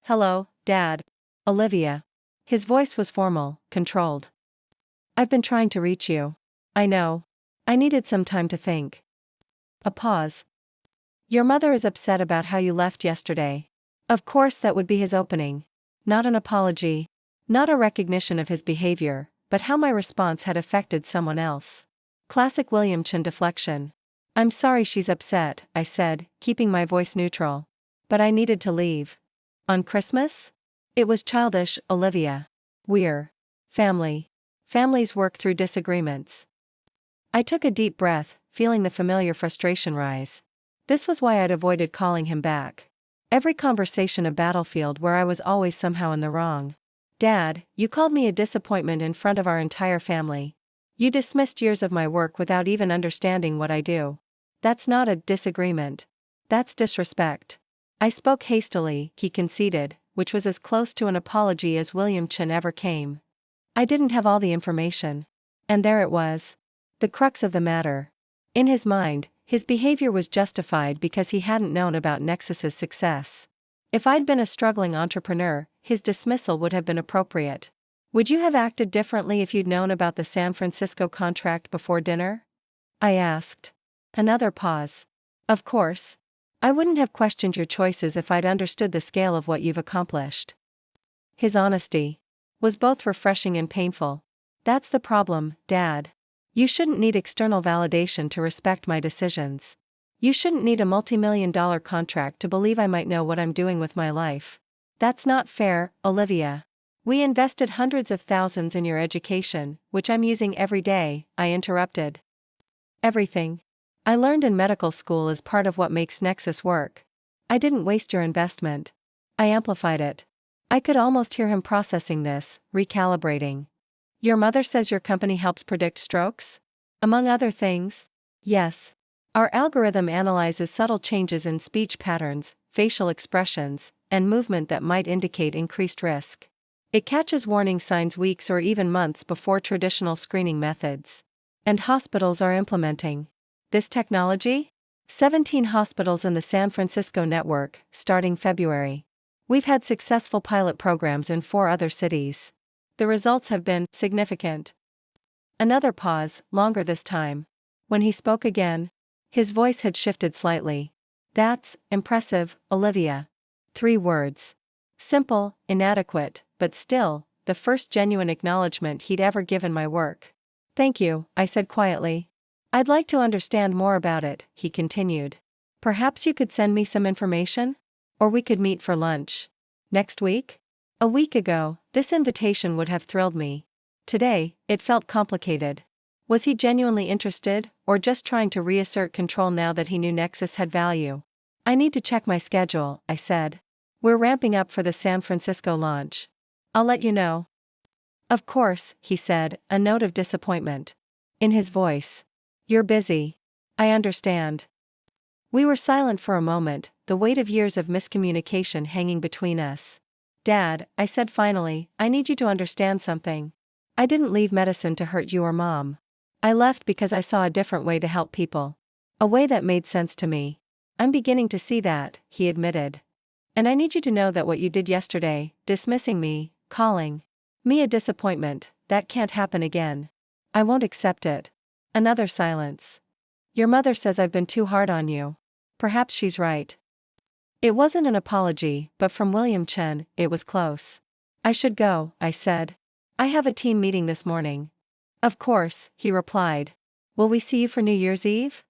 "Hello, Dad." "Olivia." His voice was formal, controlled. "I've been trying to reach you. I know. I needed some time to think." A pause. "Your mother is upset about how you left yesterday." Of course that would be his opening. Not an apology. Not a recognition of his behavior, but how my response had affected someone else. Classic William Chen deflection. I'm sorry she's upset, I said, keeping my voice neutral. But I needed to leave. On Christmas? It was childish, Olivia. We're family. Families work through disagreements. I took a deep breath, feeling the familiar frustration rise. This was why I'd avoided calling him back. Every conversation a battlefield where I was always somehow in the wrong. Dad, you called me a disappointment in front of our entire family. You dismissed years of my work without even understanding what I do. That's not a disagreement. That's disrespect. I spoke hastily, he conceded, which was as close to an apology as William Chen ever came. I didn't have all the information. And there it was. The crux of the matter. In his mind, his behavior was justified because he hadn't known about Nexus's success. If I'd been a struggling entrepreneur, his dismissal would have been appropriate. Would you have acted differently if you'd known about the San Francisco contract before dinner? I asked. Another pause. Of course. I wouldn't have questioned your choices if I'd understood the scale of what you've accomplished. His honesty was both refreshing and painful. That's the problem, Dad. You shouldn't need external validation to respect my decisions. You shouldn't need a multi-million-dollar contract to believe I might know what I'm doing with my life. That's not fair, Olivia. We invested hundreds of thousands in your education, which I'm using every day, I interrupted. Everything I learned in medical school is part of what makes Nexus work. I didn't waste your investment. I amplified it. I could almost hear him processing this, recalibrating. Your mother says your company helps predict strokes? Among other things? Yes. Our algorithm analyzes subtle changes in speech patterns, facial expressions, and movement that might indicate increased risk. It catches warning signs weeks or even months before traditional screening methods. And hospitals are implementing this technology? 17 hospitals in the San Francisco network, starting February. We've had successful pilot programs in 4 other cities. The results have been significant. Another pause, longer this time. When he spoke again, his voice had shifted slightly. That's impressive, Olivia. 3 words. Simple, inadequate, but still, the first genuine acknowledgement he'd ever given my work. Thank you, I said quietly. I'd like to understand more about it, he continued. Perhaps you could send me some information? Or we could meet for lunch. Next week? A week ago, this invitation would have thrilled me. Today, it felt complicated. Was he genuinely interested, or just trying to reassert control now that he knew Nexus had value? I need to check my schedule, I said. We're ramping up for the San Francisco launch. I'll let you know. Of course, he said, a note of disappointment in his voice. You're busy. I understand. We were silent for a moment, the weight of years of miscommunication hanging between us. Dad, I said finally, I need you to understand something. I didn't leave medicine to hurt you or Mom. I left because I saw a different way to help people. A way that made sense to me. I'm beginning to see that, he admitted. And I need you to know that what you did yesterday, dismissing me, calling me a disappointment, that can't happen again. I won't accept it. Another silence. Your mother says I've been too hard on you. Perhaps she's right. It wasn't an apology, but from William Chen, it was close. I should go, I said. I have a team meeting this morning. Of course, he replied. Will we see you for New Year's Eve?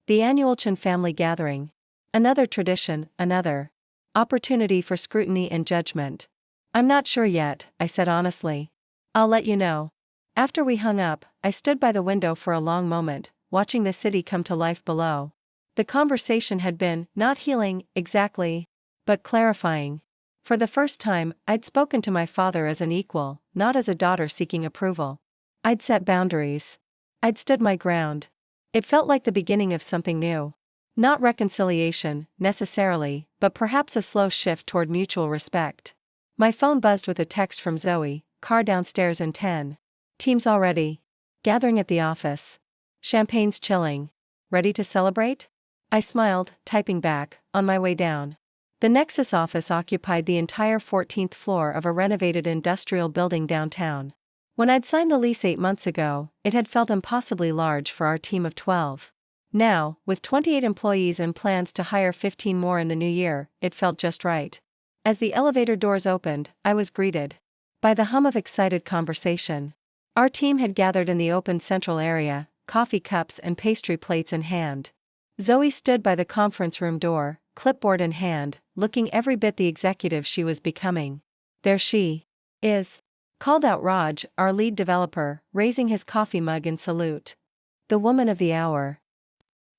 The annual Chen family gathering. Another tradition, another opportunity for scrutiny and judgment. I'm not sure yet, I said honestly. I'll let you know. After we hung up, I stood by the window for a long moment, watching the city come to life below. The conversation had been, not healing, exactly, but clarifying. For the first time, I'd spoken to my father as an equal, not as a daughter seeking approval. I'd set boundaries. I'd stood my ground. It felt like the beginning of something new. Not reconciliation, necessarily, but perhaps a slow shift toward mutual respect. My phone buzzed with a text from Zoe, car downstairs in 10. Team's already gathering at the office. Champagne's chilling. Ready to celebrate? I smiled, typing back, on my way down. The Nexus office occupied the entire 14th floor of a renovated industrial building downtown. When I'd signed the lease 8 months ago, it had felt impossibly large for our team of 12. Now, with 28 employees and plans to hire 15 more in the new year, it felt just right. As the elevator doors opened, I was greeted by the hum of excited conversation. Our team had gathered in the open central area, coffee cups and pastry plates in hand. Zoe stood by the conference room door, clipboard in hand, looking every bit the executive she was becoming. There she is, called out Raj, our lead developer, raising his coffee mug in salute. The woman of the hour.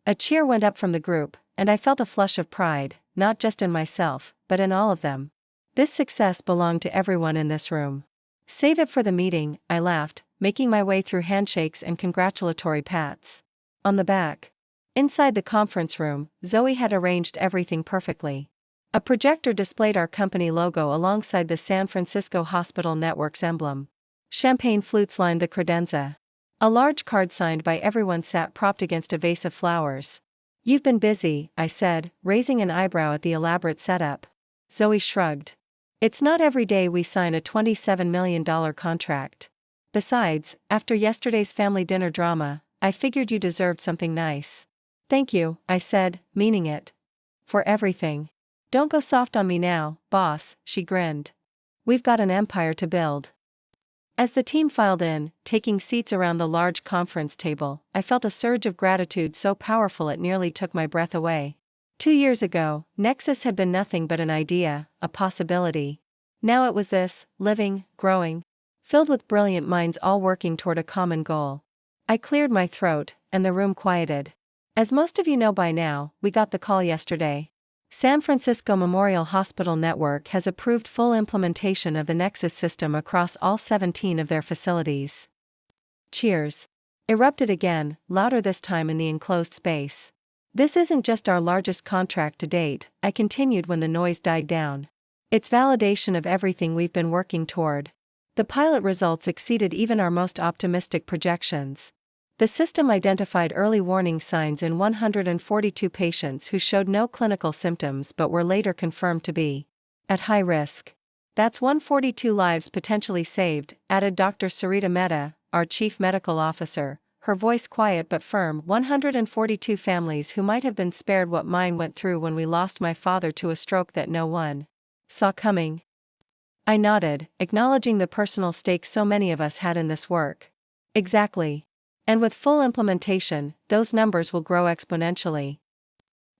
A cheer went up from the group, and I felt a flush of pride, not just in myself, but in all of them. This success belonged to everyone in this room. Save it for the meeting, I laughed, making my way through handshakes and congratulatory pats on the back. Inside the conference room, Zoe had arranged everything perfectly. A projector displayed our company logo alongside the San Francisco Hospital Network's emblem. Champagne flutes lined the credenza. A large card signed by everyone sat propped against a vase of flowers. "You've been busy," I said, raising an eyebrow at the elaborate setup. Zoe shrugged. "It's not every day we sign a $27 million contract. Besides, after yesterday's family dinner drama, I figured you deserved something nice." "Thank you," I said, meaning it. "For everything." "Don't go soft on me now, boss," she grinned. "We've got an empire to build." As the team filed in, taking seats around the large conference table, I felt a surge of gratitude so powerful it nearly took my breath away. 2 years ago, Nexus had been nothing but an idea, a possibility. Now it was this, living, growing, filled with brilliant minds all working toward a common goal. I cleared my throat, and the room quieted. As most of you know by now, we got the call yesterday. San Francisco Memorial Hospital Network has approved full implementation of the Nexus system across all 17 of their facilities. Cheers erupted again, louder this time in the enclosed space. "This isn't just our largest contract to date," I continued when the noise died down. "It's validation of everything we've been working toward. The pilot results exceeded even our most optimistic projections. The system identified early warning signs in 142 patients who showed no clinical symptoms but were later confirmed to be at high risk. That's 142 lives potentially saved," added Dr. Sarita Mehta, our chief medical officer, her voice quiet but firm. 142 families who might have been spared what mine went through when we lost my father to a stroke that no one saw coming. I nodded, acknowledging the personal stake so many of us had in this work. Exactly. And with full implementation, those numbers will grow exponentially.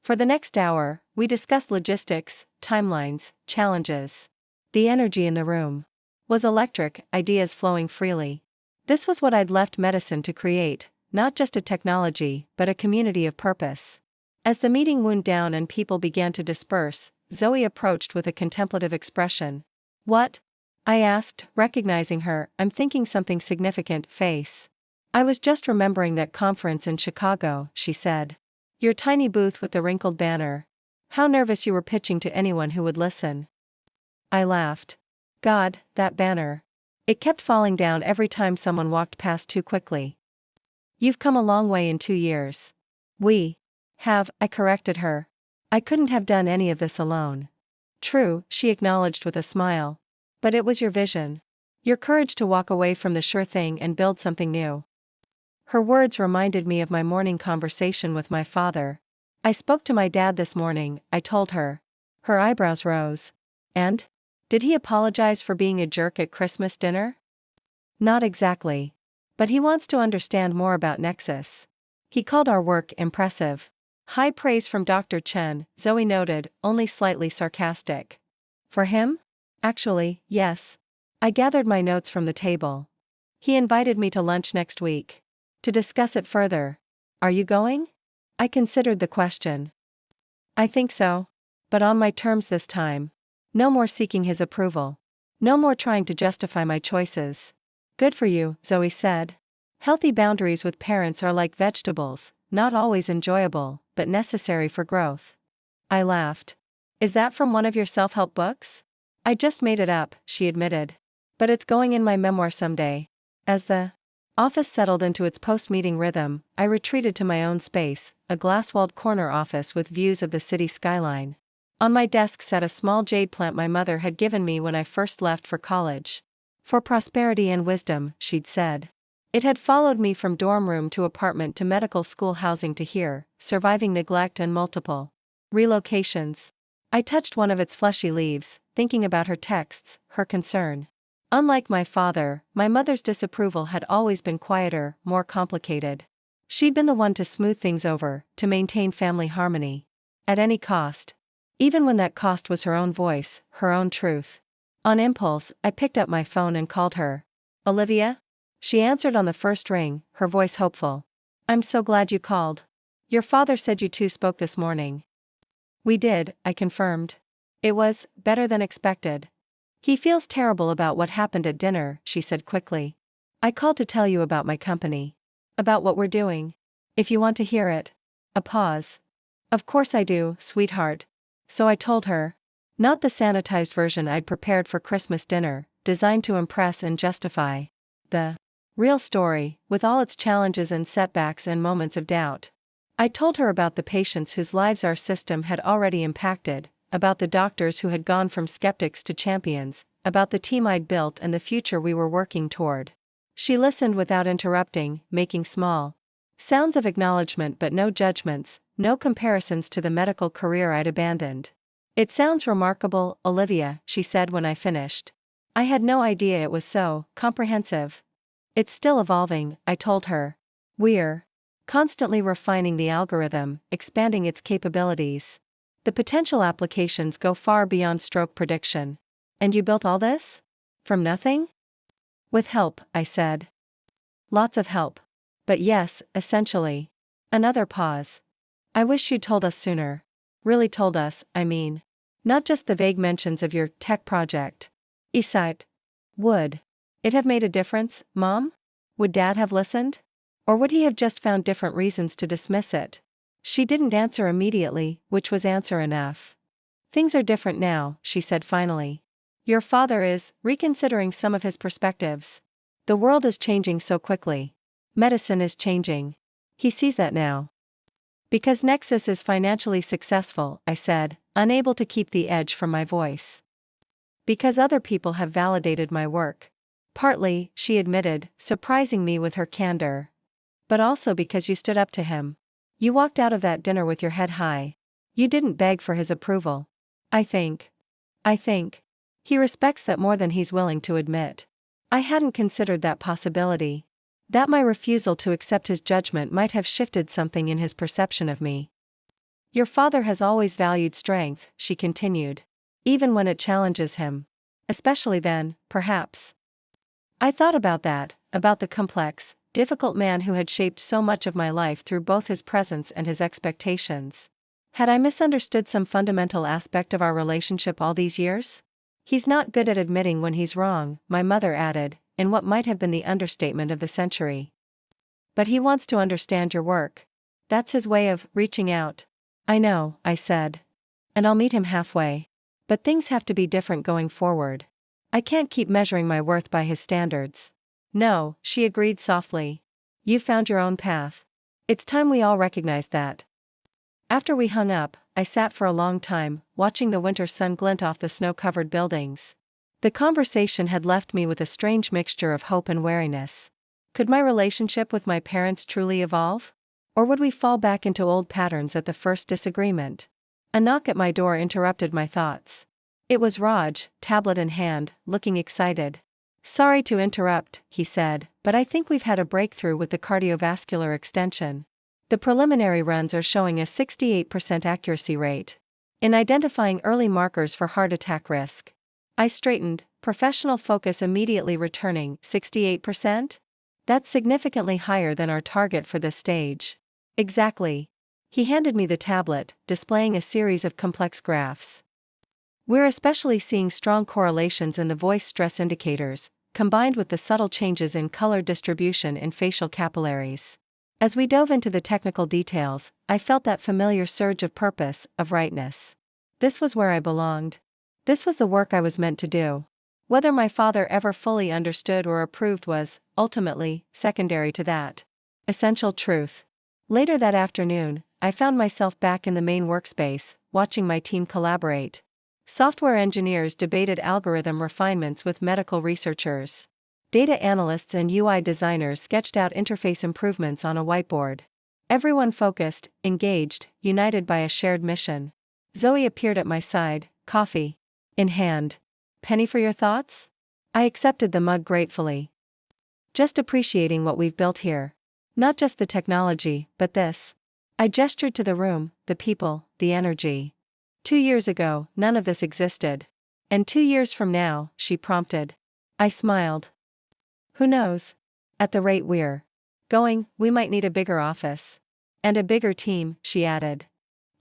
For the next hour, we discussed logistics, timelines, challenges. The energy in the room was electric, ideas flowing freely. This was what I'd left medicine to create, not just a technology, but a community of purpose. As the meeting wound down and people began to disperse, Zoe approached with a contemplative expression. "What?" I asked, recognizing her. "I'm thinking something significant, face." "I was just remembering that conference in Chicago," she said. "Your tiny booth with the wrinkled banner. How nervous you were pitching to anyone who would listen." I laughed. God, that banner. It kept falling down every time someone walked past too quickly. "You've come a long way in 2 years. We have," I corrected her. "I couldn't have done any of this alone." "True," she acknowledged with a smile. "But it was your vision. Your courage to walk away from the sure thing and build something new." Her words reminded me of my morning conversation with my father. "I spoke to my dad this morning," I told her. Her eyebrows rose. "And? Did he apologize for being a jerk at Christmas dinner?" "Not exactly. But he wants to understand more about Nexus. He called our work impressive." High praise from Dr. Chen, Zoe noted, only slightly sarcastic. "For him? Actually, yes." I gathered my notes from the table. "He invited me to lunch next week. To discuss it further. Are you going?" I considered the question. "I think so. But on my terms this time. No more seeking his approval. No more trying to justify my choices." "Good for you," Zoe said. "Healthy boundaries with parents are like vegetables, not always enjoyable, but necessary for growth." I laughed. "Is that from one of your self-help books?" "I just made it up," she admitted. "But it's going in my memoir someday." As the office settled into its post-meeting rhythm, I retreated to my own space, a glass-walled corner office with views of the city skyline. On my desk sat a small jade plant my mother had given me when I first left for college. "For prosperity and wisdom," she'd said. It had followed me from dorm room to apartment to medical school housing to here, surviving neglect and multiple relocations. I touched one of its fleshy leaves, thinking about her texts, her concern. Unlike my father, my mother's disapproval had always been quieter, more complicated. She'd been the one to smooth things over, to maintain family harmony. At any cost. Even when that cost was her own voice, her own truth. On impulse, I picked up my phone and called her. "Olivia?" She answered on the first ring, her voice hopeful. "I'm so glad you called. Your father said you two spoke this morning." "We did," I confirmed. "It was better than expected." "He feels terrible about what happened at dinner," she said quickly. "I called to tell you about my company. About what we're doing. If you want to hear it." A pause. "Of course I do, sweetheart." So I told her. Not the sanitized version I'd prepared for Christmas dinner, designed to impress and justify. The real story, with all its challenges and setbacks and moments of doubt. I told her about the patients whose lives our system had already impacted, about the doctors who had gone from skeptics to champions, about the team I'd built and the future we were working toward. She listened without interrupting, making small sounds of acknowledgement but no judgments, no comparisons to the medical career I'd abandoned. "It sounds remarkable, Olivia," she said when I finished. "I had no idea it was so comprehensive." "It's still evolving," I told her. "We're constantly refining the algorithm, expanding its capabilities. The potential applications go far beyond stroke prediction." "And you built all this? From nothing?" "With help," I said. "Lots of help. But yes, essentially." Another pause. "I wish you'd told us sooner. Really told us, I mean. Not just the vague mentions of your tech project." Eastside. Would it have made a difference, Mom? Would Dad have listened? Or would he have just found different reasons to dismiss it? She didn't answer immediately, which was answer enough. "Things are different now," she said finally. "Your father is reconsidering some of his perspectives. The world is changing so quickly. Medicine is changing. He sees that now." "Because Nexus is financially successful," I said, unable to keep the edge from my voice. "Because other people have validated my work." "Partly," she admitted, surprising me with her candor. "But also because you stood up to him. You walked out of that dinner with your head high. You didn't beg for his approval. I think he respects that more than he's willing to admit." I hadn't considered that possibility. That my refusal to accept his judgment might have shifted something in his perception of me. "Your father has always valued strength," she continued. "Even when it challenges him. Especially then, perhaps." I thought about that, about the complex, difficult man who had shaped so much of my life through both his presence and his expectations. Had I misunderstood some fundamental aspect of our relationship all these years? "He's not good at admitting when he's wrong," my mother added, in what might have been the understatement of the century. "But he wants to understand your work. That's his way of reaching out." "I know," I said. "And I'll meet him halfway. But things have to be different going forward. I can't keep measuring my worth by his standards." "No," she agreed softly. "You found your own path. It's time we all recognized that." After we hung up, I sat for a long time, watching the winter sun glint off the snow-covered buildings. The conversation had left me with a strange mixture of hope and wariness. Could my relationship with my parents truly evolve? Or would we fall back into old patterns at the first disagreement? A knock at my door interrupted my thoughts. It was Raj, tablet in hand, looking excited. "Sorry to interrupt," he said, "but I think we've had a breakthrough with the cardiovascular extension. The preliminary runs are showing a 68% accuracy rate in identifying early markers for heart attack risk." I straightened, professional focus immediately returning. 68%? That's significantly higher than our target for this stage. Exactly. He handed me the tablet, displaying a series of complex graphs. "We're especially seeing strong correlations in the voice stress indicators, combined with the subtle changes in color distribution in facial capillaries." As we dove into the technical details, I felt that familiar surge of purpose, of rightness. This was where I belonged. This was the work I was meant to do. Whether my father ever fully understood or approved was, ultimately, secondary to that essential truth. Later that afternoon, I found myself back in the main workspace, watching my team collaborate. Software engineers debated algorithm refinements with medical researchers. Data analysts and UI designers sketched out interface improvements on a whiteboard. Everyone focused, engaged, united by a shared mission. Zoe appeared at my side, coffee in hand. "Penny for your thoughts?" I accepted the mug gratefully. "Just appreciating what we've built here. Not just the technology, but this. I gestured to the room, the people, the energy. 2 years ago, none of this existed. And 2 years from now, she prompted. I smiled. Who knows? At the rate we're going, we might need a bigger office. And a bigger team, she added.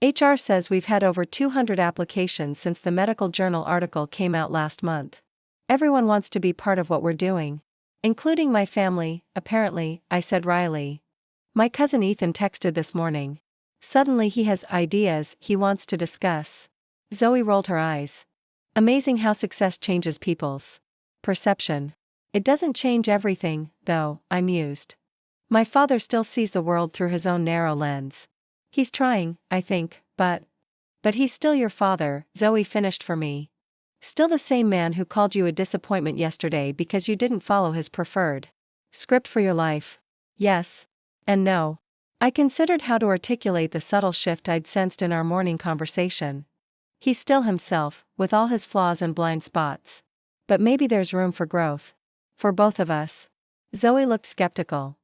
HR says we've had over 200 applications since the medical journal article came out last month. Everyone wants to be part of what we're doing. Including my family, apparently, I said wryly. My cousin Ethan texted this morning. Suddenly he has ideas he wants to discuss. Zoe rolled her eyes. Amazing how success changes people's perception. It doesn't change everything, though, I mused. My father still sees the world through his own narrow lens. He's trying, I think, but he's still your father, Zoe finished for me. Still the same man who called you a disappointment yesterday because you didn't follow his preferred script for your life. Yes. And no. I considered how to articulate the subtle shift I'd sensed in our morning conversation. He's still himself, with all his flaws and blind spots. But maybe there's room for growth. For both of us. Zoe looked skeptical.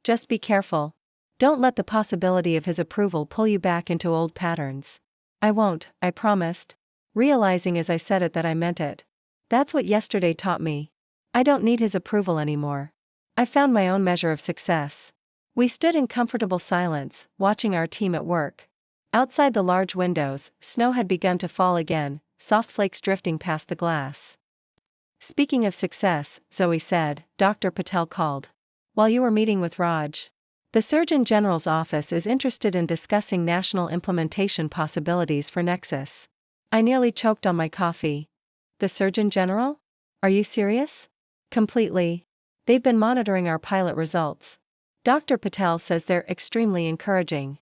Just be careful. Don't let the possibility of his approval pull you back into old patterns. I won't, I promised. Realizing as I said it that I meant it. That's what yesterday taught me. I don't need his approval anymore. I found my own measure of success. We stood in comfortable silence, watching our team at work. Outside the large windows, snow had begun to fall again, soft flakes drifting past the glass. Speaking of success, Zoe said, Dr. Patel called. While you were meeting with Raj. The Surgeon General's office is interested in discussing national implementation possibilities for Nexus. I nearly choked on my coffee. The Surgeon General? Are you serious? Completely. They've been monitoring our pilot results. Dr. Patel says they're extremely encouraging.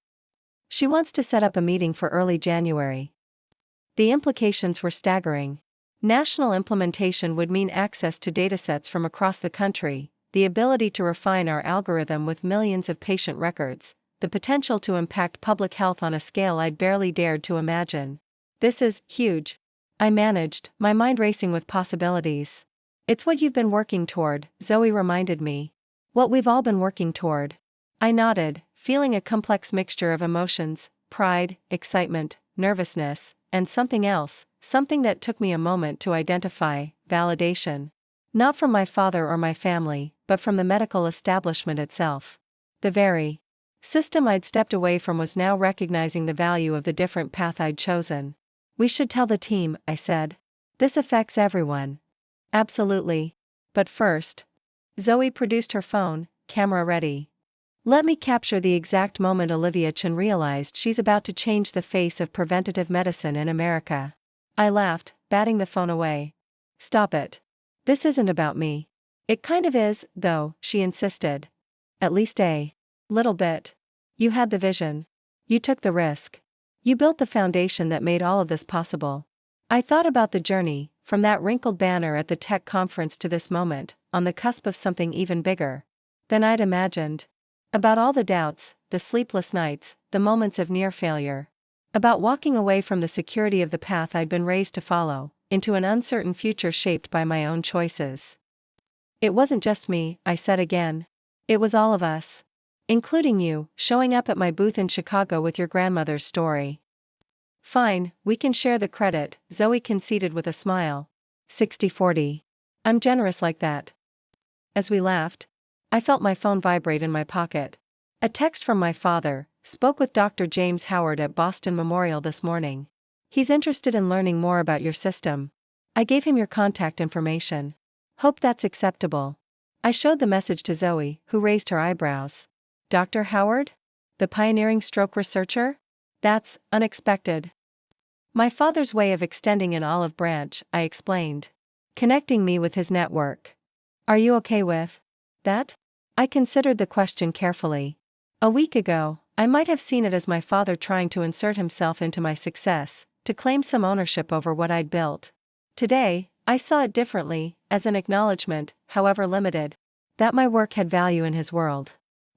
She wants to set up a meeting for early January. The implications were staggering. National implementation would mean access to datasets from across the country, the ability to refine our algorithm with millions of patient records, the potential to impact public health on a scale I'd barely dared to imagine. This is huge. I managed, my mind racing with possibilities. It's what you've been working toward, Zoe reminded me. What we've all been working toward. I nodded, feeling a complex mixture of emotions, pride, excitement, nervousness, and something else, something that took me a moment to identify, validation. Not from my father or my family, but from the medical establishment itself. The very system I'd stepped away from was now recognizing the value of the different path I'd chosen. We should tell the team, I said. This affects everyone. Absolutely. But first. Zoe produced her phone, camera ready. Let me capture the exact moment Olivia Chen realized she's about to change the face of preventative medicine in America. I laughed, batting the phone away. Stop it. This isn't about me. It kind of is, though, she insisted. At least a little bit. You had the vision. You took the risk. You built the foundation that made all of this possible. I thought about the journey, from that wrinkled banner at the tech conference to this moment, on the cusp of something even bigger than I'd imagined. About all the doubts, the sleepless nights, the moments of near failure. About walking away from the security of the path I'd been raised to follow, into an uncertain future shaped by my own choices. It wasn't just me, I said again. It was all of us. Including you, showing up at my booth in Chicago with your grandmother's story. Fine, we can share the credit, Zoe conceded with a smile. 60-40. I'm generous like that. As we laughed, I felt my phone vibrate in my pocket. A text from my father, spoke with Dr. James Howard at Boston Memorial this morning. He's interested in learning more about your system. I gave him your contact information. Hope that's acceptable. I showed the message to Zoe, who raised her eyebrows. Dr. Howard? The pioneering stroke researcher? That's unexpected. My father's way of extending an olive branch, I explained. Connecting me with his network. Are you okay with that? I considered the question carefully. A week ago, I might have seen it as my father trying to insert himself into my success, to claim some ownership over what I'd built. Today, I saw it differently, as an acknowledgement, however limited, that my work had value in his world.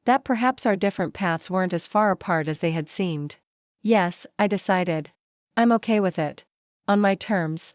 That perhaps our different paths weren't as far apart as they had seemed. Yes, I decided. I'm okay with it. On my terms.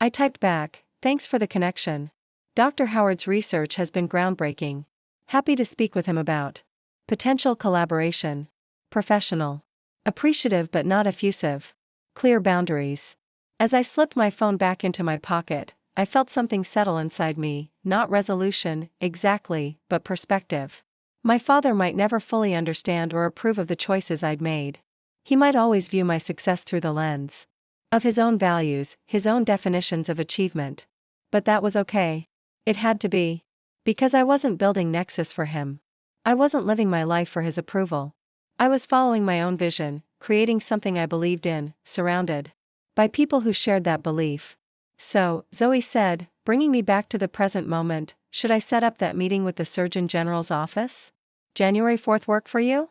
I typed back, thanks for the connection. Dr. Howard's research has been groundbreaking. Happy to speak with him about Potential collaboration. Professional. Appreciative but not effusive. Clear boundaries. As I slipped my phone back into my pocket, I felt something settle inside me, not resolution, exactly, but perspective. My father might never fully understand or approve of the choices I'd made. He might always view my success through the lens of his own values, his own definitions of achievement. But that was okay. It had to be. Because I wasn't building Nexus for him. I wasn't living my life for his approval. I was following my own vision, creating something I believed in, surrounded by people who shared that belief. So, Zoe said, bringing me back to the present moment, should I set up that meeting with the Surgeon General's office? January 4th work for you?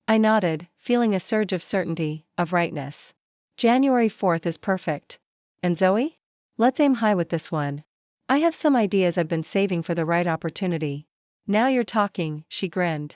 I nodded, feeling a surge of certainty, of rightness. January 4th is perfect. And Zoe? Let's aim high with this one. I have some ideas I've been saving for the right opportunity. Now you're talking, she grinned.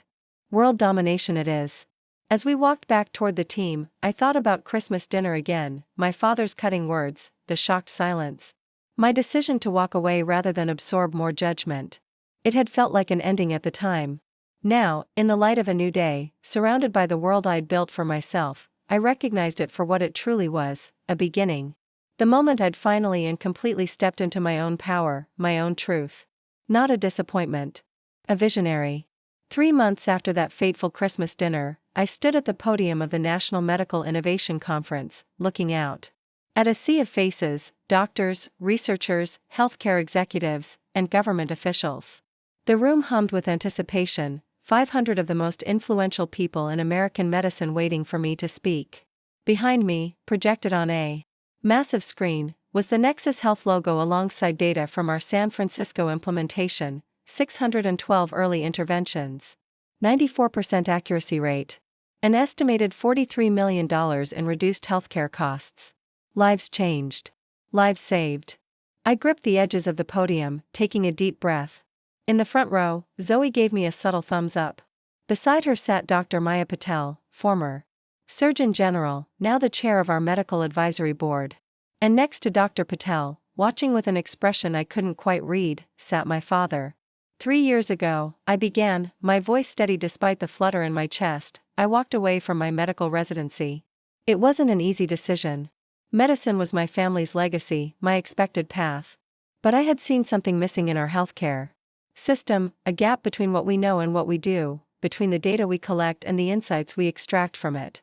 World domination it is. As we walked back toward the team, I thought about Christmas dinner again, my father's cutting words, the shocked silence. My decision to walk away rather than absorb more judgment. It had felt like an ending at the time. Now, in the light of a new day, surrounded by the world I'd built for myself, I recognized it for what it truly was, a beginning. The moment I'd finally and completely stepped into my own power, my own truth. Not a disappointment. A visionary. 3 months after that fateful Christmas dinner, I stood at the podium of the National Medical Innovation Conference, looking out at a sea of faces, doctors, researchers, healthcare executives, and government officials. The room hummed with anticipation, 500 of the most influential people in American medicine waiting for me to speak. Behind me, projected on a massive screen, was the Nexus Health logo alongside data from our San Francisco implementation, 612 early interventions, 94% accuracy rate, an estimated $43 million in reduced healthcare costs. Lives changed. Lives saved. I gripped the edges of the podium, taking a deep breath. In the front row, Zoe gave me a subtle thumbs up. Beside her sat Dr. Maya Patel, former Surgeon General, now the chair of our Medical Advisory Board. And next to Dr. Patel, watching with an expression I couldn't quite read, sat my father. 3 years ago, I began, my voice steady despite the flutter in my chest, I walked away from my medical residency. It wasn't an easy decision. Medicine was my family's legacy, my expected path. But I had seen something missing in our healthcare system, a gap between what we know and what we do, between the data we collect and the insights we extract from it.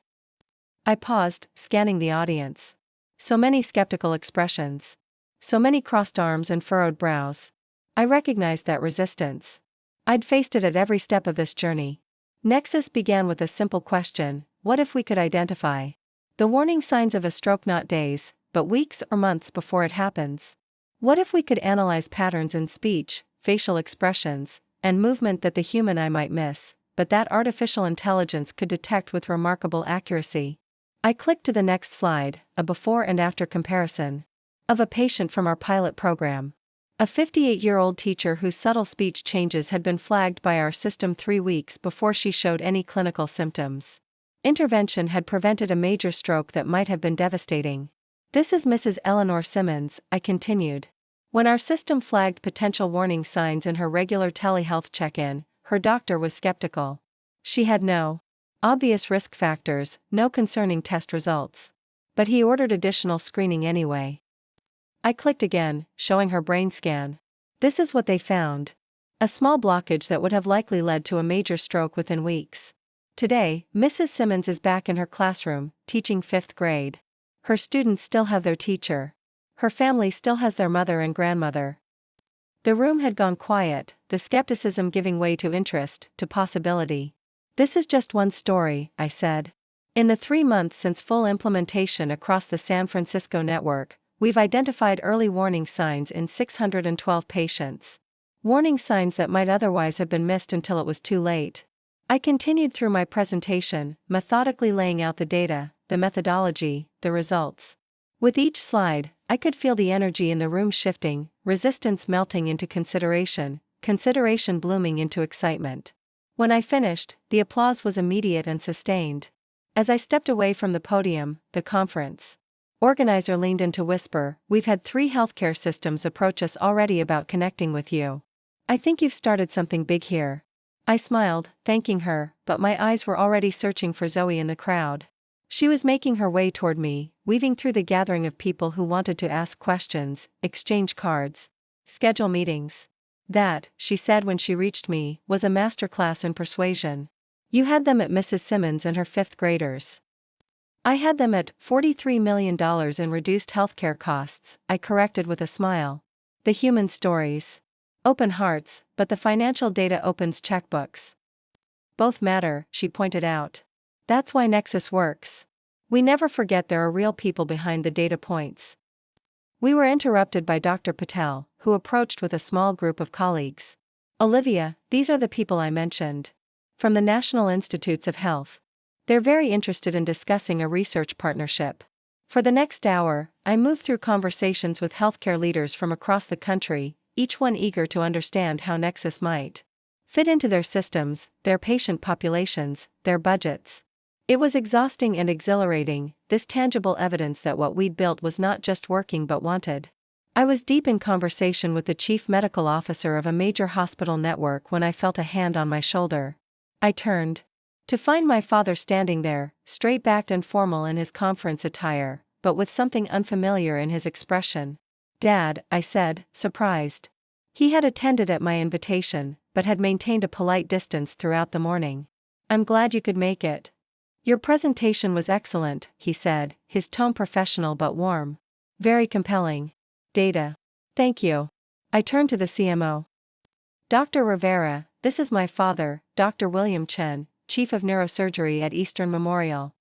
I paused, scanning the audience. So many skeptical expressions. So many crossed arms and furrowed brows. I recognized that resistance. I'd faced it at every step of this journey. Nexus began with a simple question: what if we could identify the warning signs of a stroke not days, but weeks or months before it happens? What if we could analyze patterns in speech, facial expressions, and movement that the human eye might miss, but that artificial intelligence could detect with remarkable accuracy? I clicked to the next slide, a before and after comparison of a patient from our pilot program. A 58-year-old teacher whose subtle speech changes had been flagged by our system 3 weeks before she showed any clinical symptoms. Intervention had prevented a major stroke that might have been devastating. This is Mrs. Eleanor Simmons, I continued. When our system flagged potential warning signs in her regular telehealth check-in, her doctor was skeptical. She had no obvious risk factors, no concerning test results. But he ordered additional screening anyway. I clicked again, showing her brain scan. This is what they found. A small blockage that would have likely led to a major stroke within weeks. Today, Mrs. Simmons is back in her classroom, teaching 5th grade. Her students still have their teacher. Her family still has their mother and grandmother. The room had gone quiet, the skepticism giving way to interest, to possibility. This is just one story, I said. In the 3 months since full implementation across the San Francisco network, we've identified early warning signs in 612 patients. Warning signs that might otherwise have been missed until it was too late. I continued through my presentation, methodically laying out the data, the methodology, the results. With each slide, I could feel the energy in the room shifting, resistance melting into consideration, consideration blooming into excitement. When I finished, the applause was immediate and sustained. As I stepped away from the podium, the conference organizer leaned in to whisper, "We've had 3 healthcare systems approach us already about connecting with you. I think you've started something big here." I smiled, thanking her, but my eyes were already searching for Zoe in the crowd. She was making her way toward me, weaving through the gathering of people who wanted to ask questions, exchange cards, schedule meetings. That, she said when she reached me, was a masterclass in persuasion. You had them at Mrs. Simmons and her fifth graders. I had them at $43 million in reduced healthcare costs, I corrected with a smile. The human stories. Open hearts, but the financial data opens checkbooks. Both matter, she pointed out. That's why Nexus works. We never forget there are real people behind the data points. We were interrupted by Dr. Patel, who approached with a small group of colleagues. Olivia, these are the people I mentioned. From the National Institutes of Health. They're very interested in discussing a research partnership. For the next hour, I moved through conversations with healthcare leaders from across the country, each one eager to understand how Nexus might fit into their systems, their patient populations, their budgets. It was exhausting and exhilarating, this tangible evidence that what we'd built was not just working but wanted. I was deep in conversation with the chief medical officer of a major hospital network when I felt a hand on my shoulder. I turned to find my father standing there, straight-backed and formal in his conference attire, but with something unfamiliar in his expression. "Dad," I said, surprised. He had attended at my invitation, but had maintained a polite distance throughout the morning. "I'm glad you could make it. Your presentation was excellent," he said, his tone professional but warm. "Very compelling. Data. Thank you." I turned to the CMO. "Dr. Rivera, this is my father, Dr. William Chen, Chief of Neurosurgery at Eastern Memorial."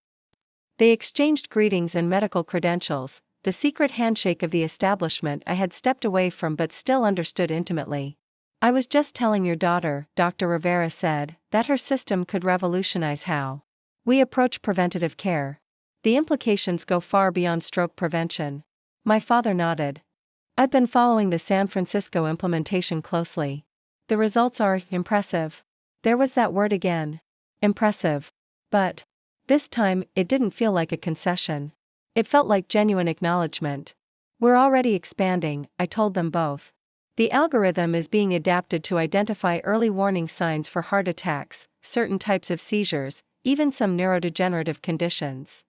They exchanged greetings and medical credentials, the secret handshake of the establishment I had stepped away from but still understood intimately. "I was just telling your daughter," Dr. Rivera said, "that her system could revolutionize how we approach preventative care. The implications go far beyond stroke prevention." My father nodded. "I've been following the San Francisco implementation closely. The results are impressive." There was that word again. Impressive. But this time, it didn't feel like a concession. It felt like genuine acknowledgement. "We're already expanding," I told them both. "The algorithm is being adapted to identify early warning signs for heart attacks, certain types of seizures, even some neurodegenerative conditions.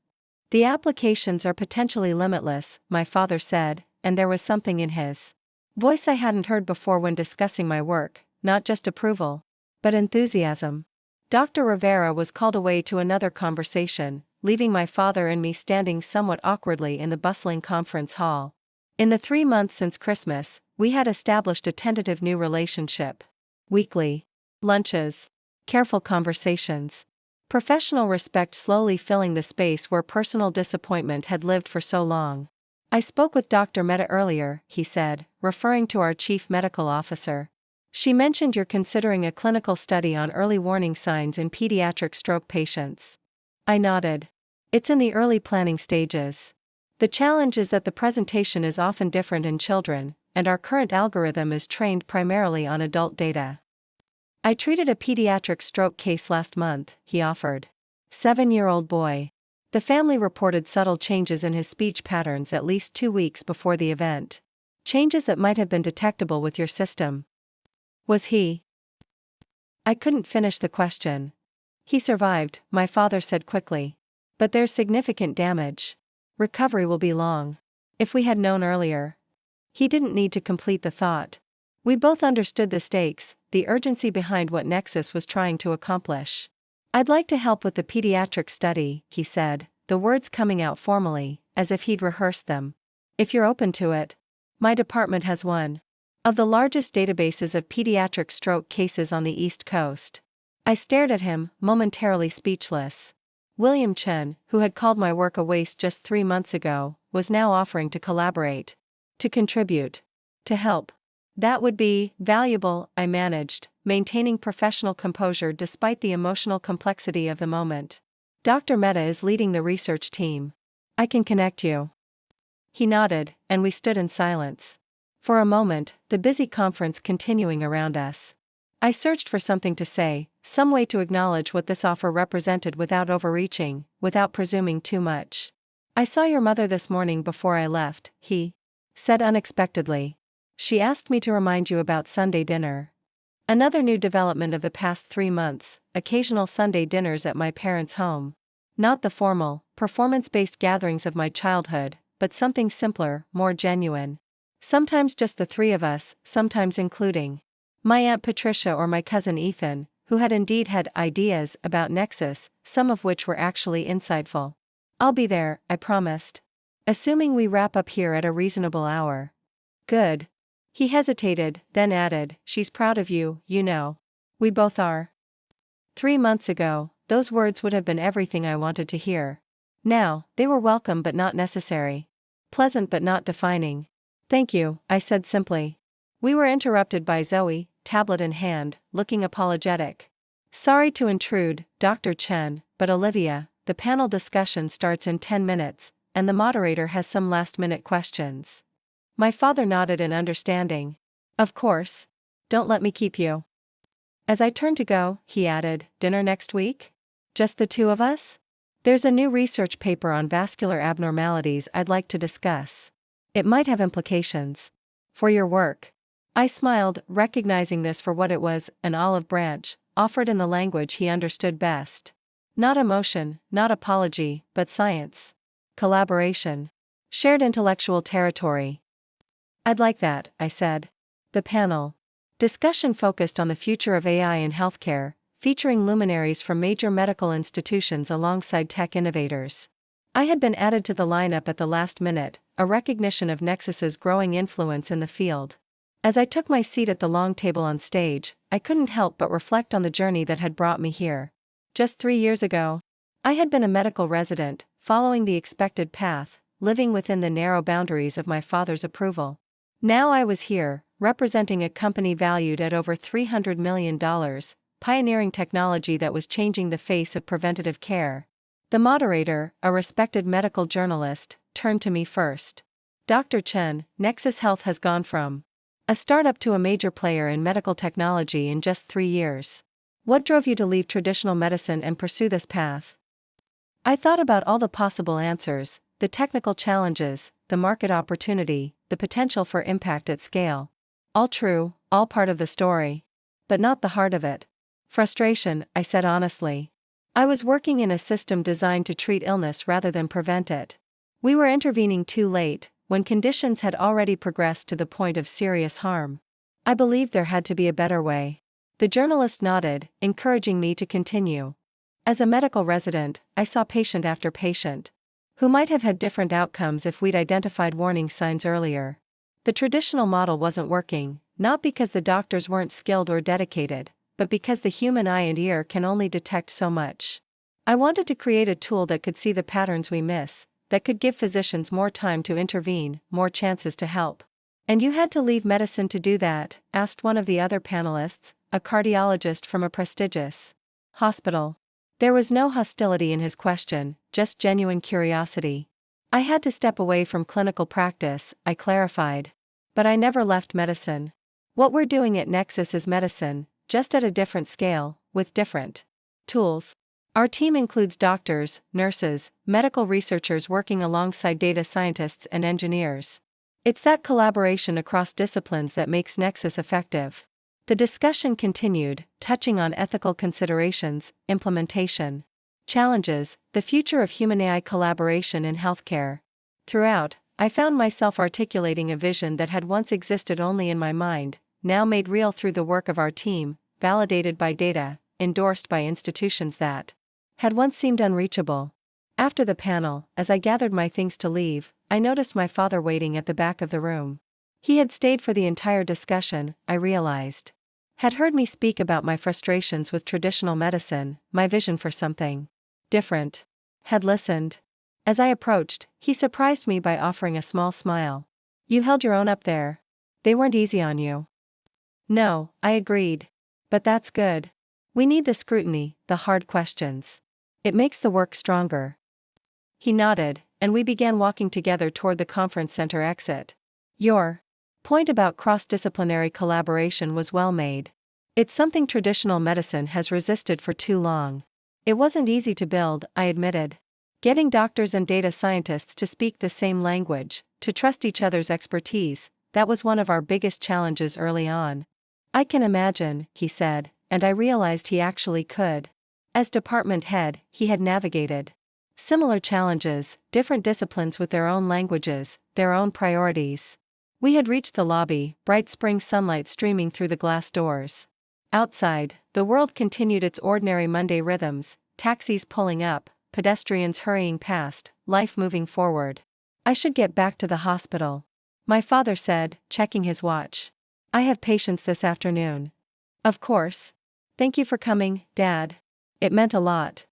The applications are potentially limitless," my father said, and there was something in his voice I hadn't heard before when discussing my work, not just approval, but enthusiasm. Dr. Rivera was called away to another conversation, leaving my father and me standing somewhat awkwardly in the bustling conference hall. In the 3 months since Christmas, we had established a tentative new relationship. Weekly lunches, careful conversations, professional respect slowly filling the space where personal disappointment had lived for so long. "I spoke with Dr. Mehta earlier," he said, referring to our chief medical officer. "She mentioned you're considering a clinical study on early warning signs in pediatric stroke patients." I nodded. "It's in the early planning stages. The challenge is that the presentation is often different in children, and our current algorithm is trained primarily on adult data." "I treated a pediatric stroke case last month," he offered. 7-year-old boy. The family reported subtle changes in his speech patterns at least 2 weeks before the event. Changes that might have been detectable with your system. "Was he?" I couldn't finish the question. "He survived," my father said quickly. "But there's significant damage. Recovery will be long. If we had known earlier." He didn't need to complete the thought. We both understood the stakes, the urgency behind what Nexus was trying to accomplish. "I'd like to help with the pediatric study," he said, the words coming out formally, as if he'd rehearsed them. "If you're open to it. My department has one of the largest databases of pediatric stroke cases on the East Coast." I stared at him, momentarily speechless. William Chen, who had called my work a waste just 3 months ago, was now offering to collaborate, to contribute, to help. "That would be valuable," I managed, maintaining professional composure despite the emotional complexity of the moment. "Dr. Mehta is leading the research team. I can connect you." He nodded, and we stood in silence. For a moment, the busy conference continuing around us. I searched for something to say, some way to acknowledge what this offer represented without overreaching, without presuming too much. "I saw your mother this morning before I left," he said unexpectedly. "She asked me to remind you about Sunday dinner." Another new development of the past 3 months: occasional Sunday dinners at my parents' home. Not the formal, performance-based gatherings of my childhood, but something simpler, more genuine. Sometimes just the three of us, sometimes including my Aunt Patricia or my cousin Ethan, who had indeed had ideas about Nexus, some of which were actually insightful. I'll be there, I promised. Assuming we wrap up here at a reasonable hour. Good. He hesitated, then added, she's proud of you, you know. We both are. 3 months ago, those words would have been everything I wanted to hear. Now, they were welcome but not necessary. Pleasant but not defining. Thank you, I said simply. We were interrupted by Zoe, tablet in hand, looking apologetic. Sorry to intrude, Dr. Chen, but Olivia, the panel discussion starts in 10 minutes, and the moderator has some last-minute questions. My father nodded in understanding. Of course. Don't let me keep you. As I turned to go, he added, dinner next week? Just the two of us? There's a new research paper on vascular abnormalities I'd like to discuss. It might have implications for your work. I smiled, recognizing this for what it was, an olive branch, offered in the language he understood best. Not emotion, not apology, but science. Collaboration. Shared intellectual territory. I'd like that, I said. The panel discussion focused on the future of AI in healthcare, featuring luminaries from major medical institutions alongside tech innovators. I had been added to the lineup at the last minute, a recognition of Nexus's growing influence in the field. As I took my seat at the long table on stage, I couldn't help but reflect on the journey that had brought me here. Just 3 years ago, I had been a medical resident, following the expected path, living within the narrow boundaries of my father's approval. Now I was here, representing a company valued at over $300 million, pioneering technology that was changing the face of preventative care. The moderator, a respected medical journalist, turned to me first. Dr. Chen, Nexus Health has gone from a startup to a major player in medical technology in just 3 years. What drove you to leave traditional medicine and pursue this path? I thought about all the possible answers, the technical challenges, the market opportunity, the potential for impact at scale. All true, all part of the story. But not the heart of it. Frustration, I said honestly. I was working in a system designed to treat illness rather than prevent it. We were intervening too late, when conditions had already progressed to the point of serious harm. I believed there had to be a better way. The journalist nodded, encouraging me to continue. As a medical resident, I saw patient after patient, who might have had different outcomes if we'd identified warning signs earlier. The traditional model wasn't working, not because the doctors weren't skilled or dedicated, but because the human eye and ear can only detect so much. I wanted to create a tool that could see the patterns we miss, that could give physicians more time to intervene, more chances to help. And you had to leave medicine to do that? Asked one of the other panelists, a cardiologist from a prestigious hospital. There was no hostility in his question, just genuine curiosity. I had to step away from clinical practice, I clarified. But I never left medicine. What we're doing at Nexus is medicine, just at a different scale, with different tools. Our team includes doctors, nurses, medical researchers working alongside data scientists and engineers. It's that collaboration across disciplines that makes Nexus effective. The discussion continued, touching on ethical considerations, implementation challenges, the future of human-AI collaboration in healthcare. Throughout, I found myself articulating a vision that had once existed only in my mind, now made real through the work of our team, validated by data, endorsed by institutions that had once seemed unreachable. After the panel, as I gathered my things to leave, I noticed my father waiting at the back of the room. He had stayed for the entire discussion, I realized. Had heard me speak about my frustrations with traditional medicine, my vision for something different. Had listened. As I approached, he surprised me by offering a small smile. You held your own up there. They weren't easy on you. No, I agreed. But that's good. We need the scrutiny, the hard questions. It makes the work stronger. He nodded, and we began walking together toward the conference center exit. Your point about cross-disciplinary collaboration was well made. It's something traditional medicine has resisted for too long. It wasn't easy to build, I admitted. Getting doctors and data scientists to speak the same language, to trust each other's expertise, that was one of our biggest challenges early on. I can imagine, he said, and I realized he actually could. As department head, he had navigated similar challenges, different disciplines with their own languages, their own priorities. We had reached the lobby, bright spring sunlight streaming through the glass doors. Outside, the world continued its ordinary Monday rhythms, taxis pulling up, pedestrians hurrying past, life moving forward. I should get back to the hospital, my father said, checking his watch. I have patients this afternoon. Of course. Thank you for coming, Dad. It meant a lot.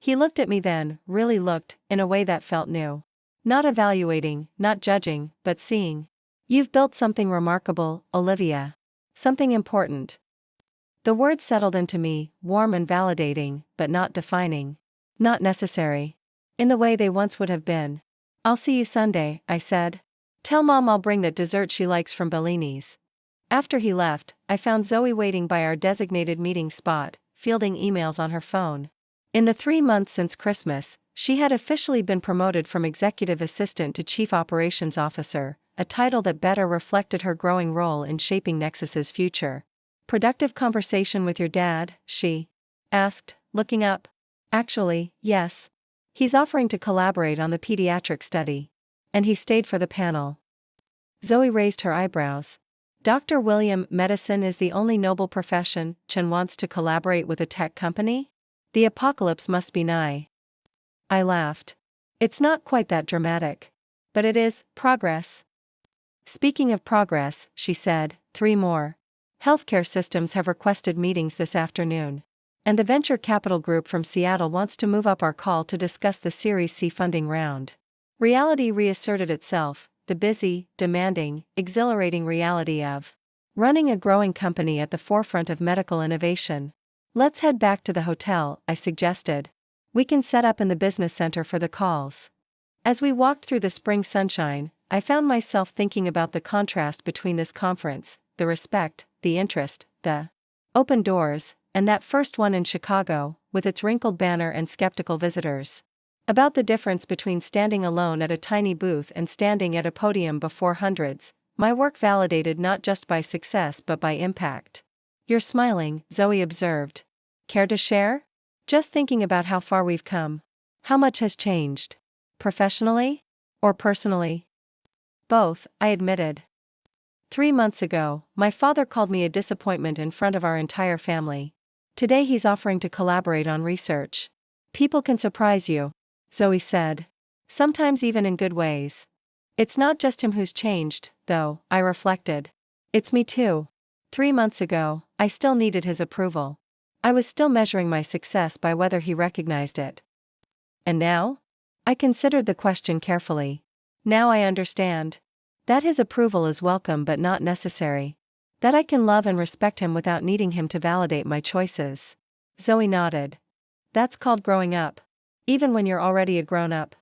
He looked at me then, really looked, in a way that felt new. Not evaluating, not judging, but seeing. You've built something remarkable, Olivia. Something important. The words settled into me, warm and validating, but not defining. Not necessary. In the way they once would have been. I'll see you Sunday, I said. Tell Mom I'll bring that dessert she likes from Bellini's. After he left, I found Zoe waiting by our designated meeting spot, fielding emails on her phone. In the 3 months since Christmas, she had officially been promoted from executive assistant to chief operations officer, a title that better reflected her growing role in shaping Nexus's future. Productive conversation with your dad, she asked, looking up. Actually, yes. He's offering to collaborate on the pediatric study. And he stayed for the panel. Zoe raised her eyebrows. Dr. William, medicine is the only noble profession. Chen wants to collaborate with a tech company? The apocalypse must be nigh. I laughed. It's not quite that dramatic. But it is, progress. Speaking of progress, she said, 3 more. Healthcare systems have requested meetings this afternoon. And the venture capital group from Seattle wants to move up our call to discuss the Series C funding round. Reality reasserted itself, the busy, demanding, exhilarating reality of running a growing company at the forefront of medical innovation. Let's head back to the hotel, I suggested. We can set up in the business center for the calls. As we walked through the spring sunshine, I found myself thinking about the contrast between this conference, the respect, the interest, the open doors, and that first one in Chicago, with its wrinkled banner and skeptical visitors. About the difference between standing alone at a tiny booth and standing at a podium before hundreds, my work validated not just by success but by impact. You're smiling, Zoe observed. Care to share? Just thinking about how far we've come. How much has changed? Professionally? Or personally? Both, I admitted. 3 months ago, my father called me a disappointment in front of our entire family. Today he's offering to collaborate on research. People can surprise you, Zoe said. Sometimes even in good ways. It's not just him who's changed, though, I reflected. It's me too. 3 months ago, I still needed his approval. I was still measuring my success by whether he recognized it. And now? I considered the question carefully. Now I understand. That his approval is welcome but not necessary. That I can love and respect him without needing him to validate my choices. Zoe nodded. That's called growing up. Even when you're already a grown-up.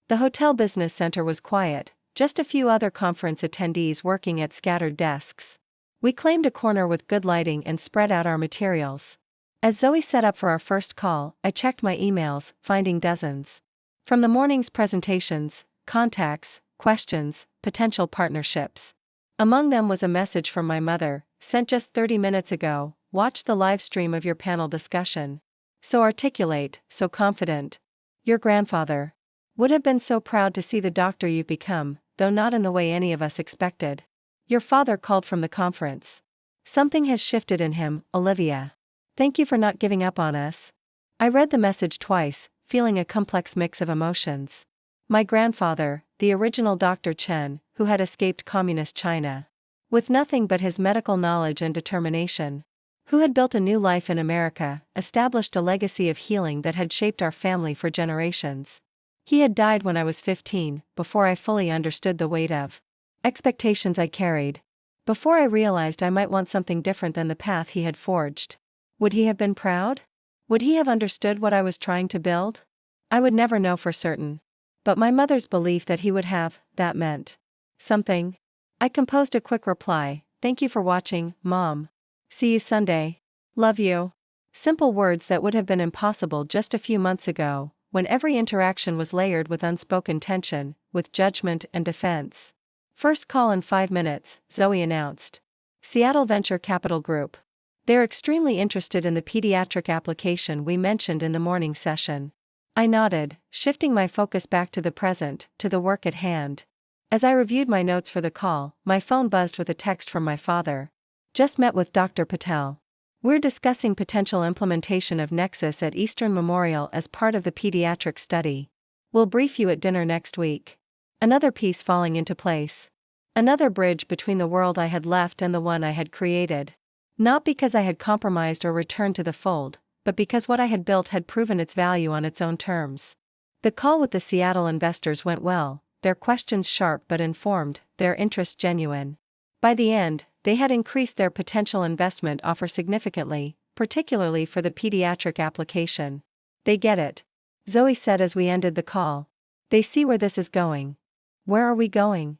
The hotel business center was quiet, just a few other conference attendees working at scattered desks. We claimed a corner with good lighting and spread out our materials. As Zoe set up for our first call, I checked my emails, finding dozens. From the morning's presentations, contacts, questions, potential partnerships. Among them was a message from my mother, sent just 30 minutes ago. Watch the live stream of your panel discussion. So articulate, so confident. Your grandfather would have been so proud to see the doctor you've become, though not in the way any of us expected. Your father called from the conference. Something has shifted in him, Olivia. Thank you for not giving up on us. I read the message twice, feeling a complex mix of emotions. My grandfather, the original Dr. Chen, who had escaped communist China. With nothing but his medical knowledge and determination. Who had built a new life in America, established a legacy of healing that had shaped our family for generations. He had died when I was 15, before I fully understood the weight of expectations I carried. Before I realized I might want something different than the path he had forged. Would he have been proud? Would he have understood what I was trying to build? I would never know for certain. But my mother's belief that he would have, that meant something. I composed a quick reply, thank you for watching, Mom. See you Sunday. Love you. Simple words that would have been impossible just a few months ago, when every interaction was layered with unspoken tension, with judgment and defense. First call in 5 minutes, Zoe announced. Seattle Venture Capital Group. They're extremely interested in the pediatric application we mentioned in the morning session. I nodded, shifting my focus back to the present, to the work at hand. As I reviewed my notes for the call, my phone buzzed with a text from my father. Just met with Dr. Patel. We're discussing potential implementation of Nexus at Eastern Memorial as part of the pediatric study. We'll brief you at dinner next week. Another piece falling into place. Another bridge between the world I had left and the one I had created. Not because I had compromised or returned to the fold, but because what I had built had proven its value on its own terms. The call with the Seattle investors went well, their questions sharp but informed, their interest genuine. By the end, they had increased their potential investment offer significantly, particularly for the pediatric application. They get it. Zoe said as we ended the call. They see where this is going. Where are we going?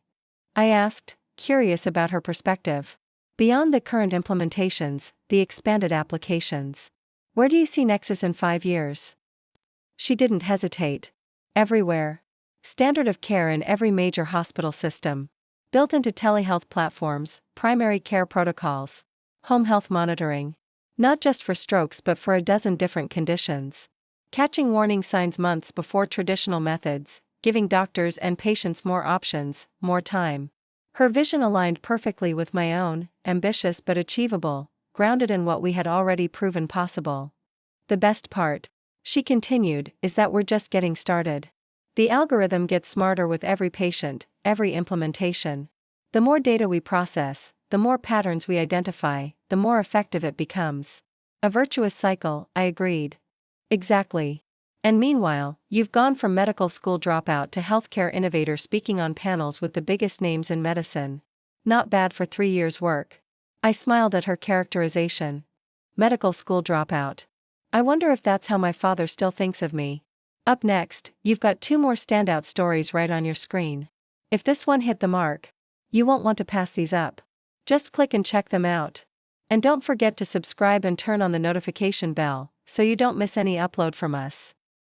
I asked, curious about her perspective. Beyond the current implementations, the expanded applications. Where do you see Nexus in 5 years? She didn't hesitate. Everywhere. Standard of care in every major hospital system. Built into telehealth platforms, primary care protocols. Home health monitoring. Not just for strokes but for a dozen different conditions. Catching warning signs months before traditional methods, giving doctors and patients more options, more time. Her vision aligned perfectly with my own, ambitious but achievable, grounded in what we had already proven possible. The best part, she continued, is that we're just getting started. The algorithm gets smarter with every patient, every implementation. The more data we process, the more patterns we identify, the more effective it becomes. A virtuous cycle, I agreed. Exactly. And meanwhile, you've gone from medical school dropout to healthcare innovator speaking on panels with the biggest names in medicine. Not bad for 3 years' work. I smiled at her characterization. Medical school dropout. I wonder if that's how my father still thinks of me. Up next, you've got 2 more standout stories right on your screen. If this one hit the mark, you won't want to pass these up. Just click and check them out. And don't forget to subscribe and turn on the notification bell, so you don't miss any upload from us.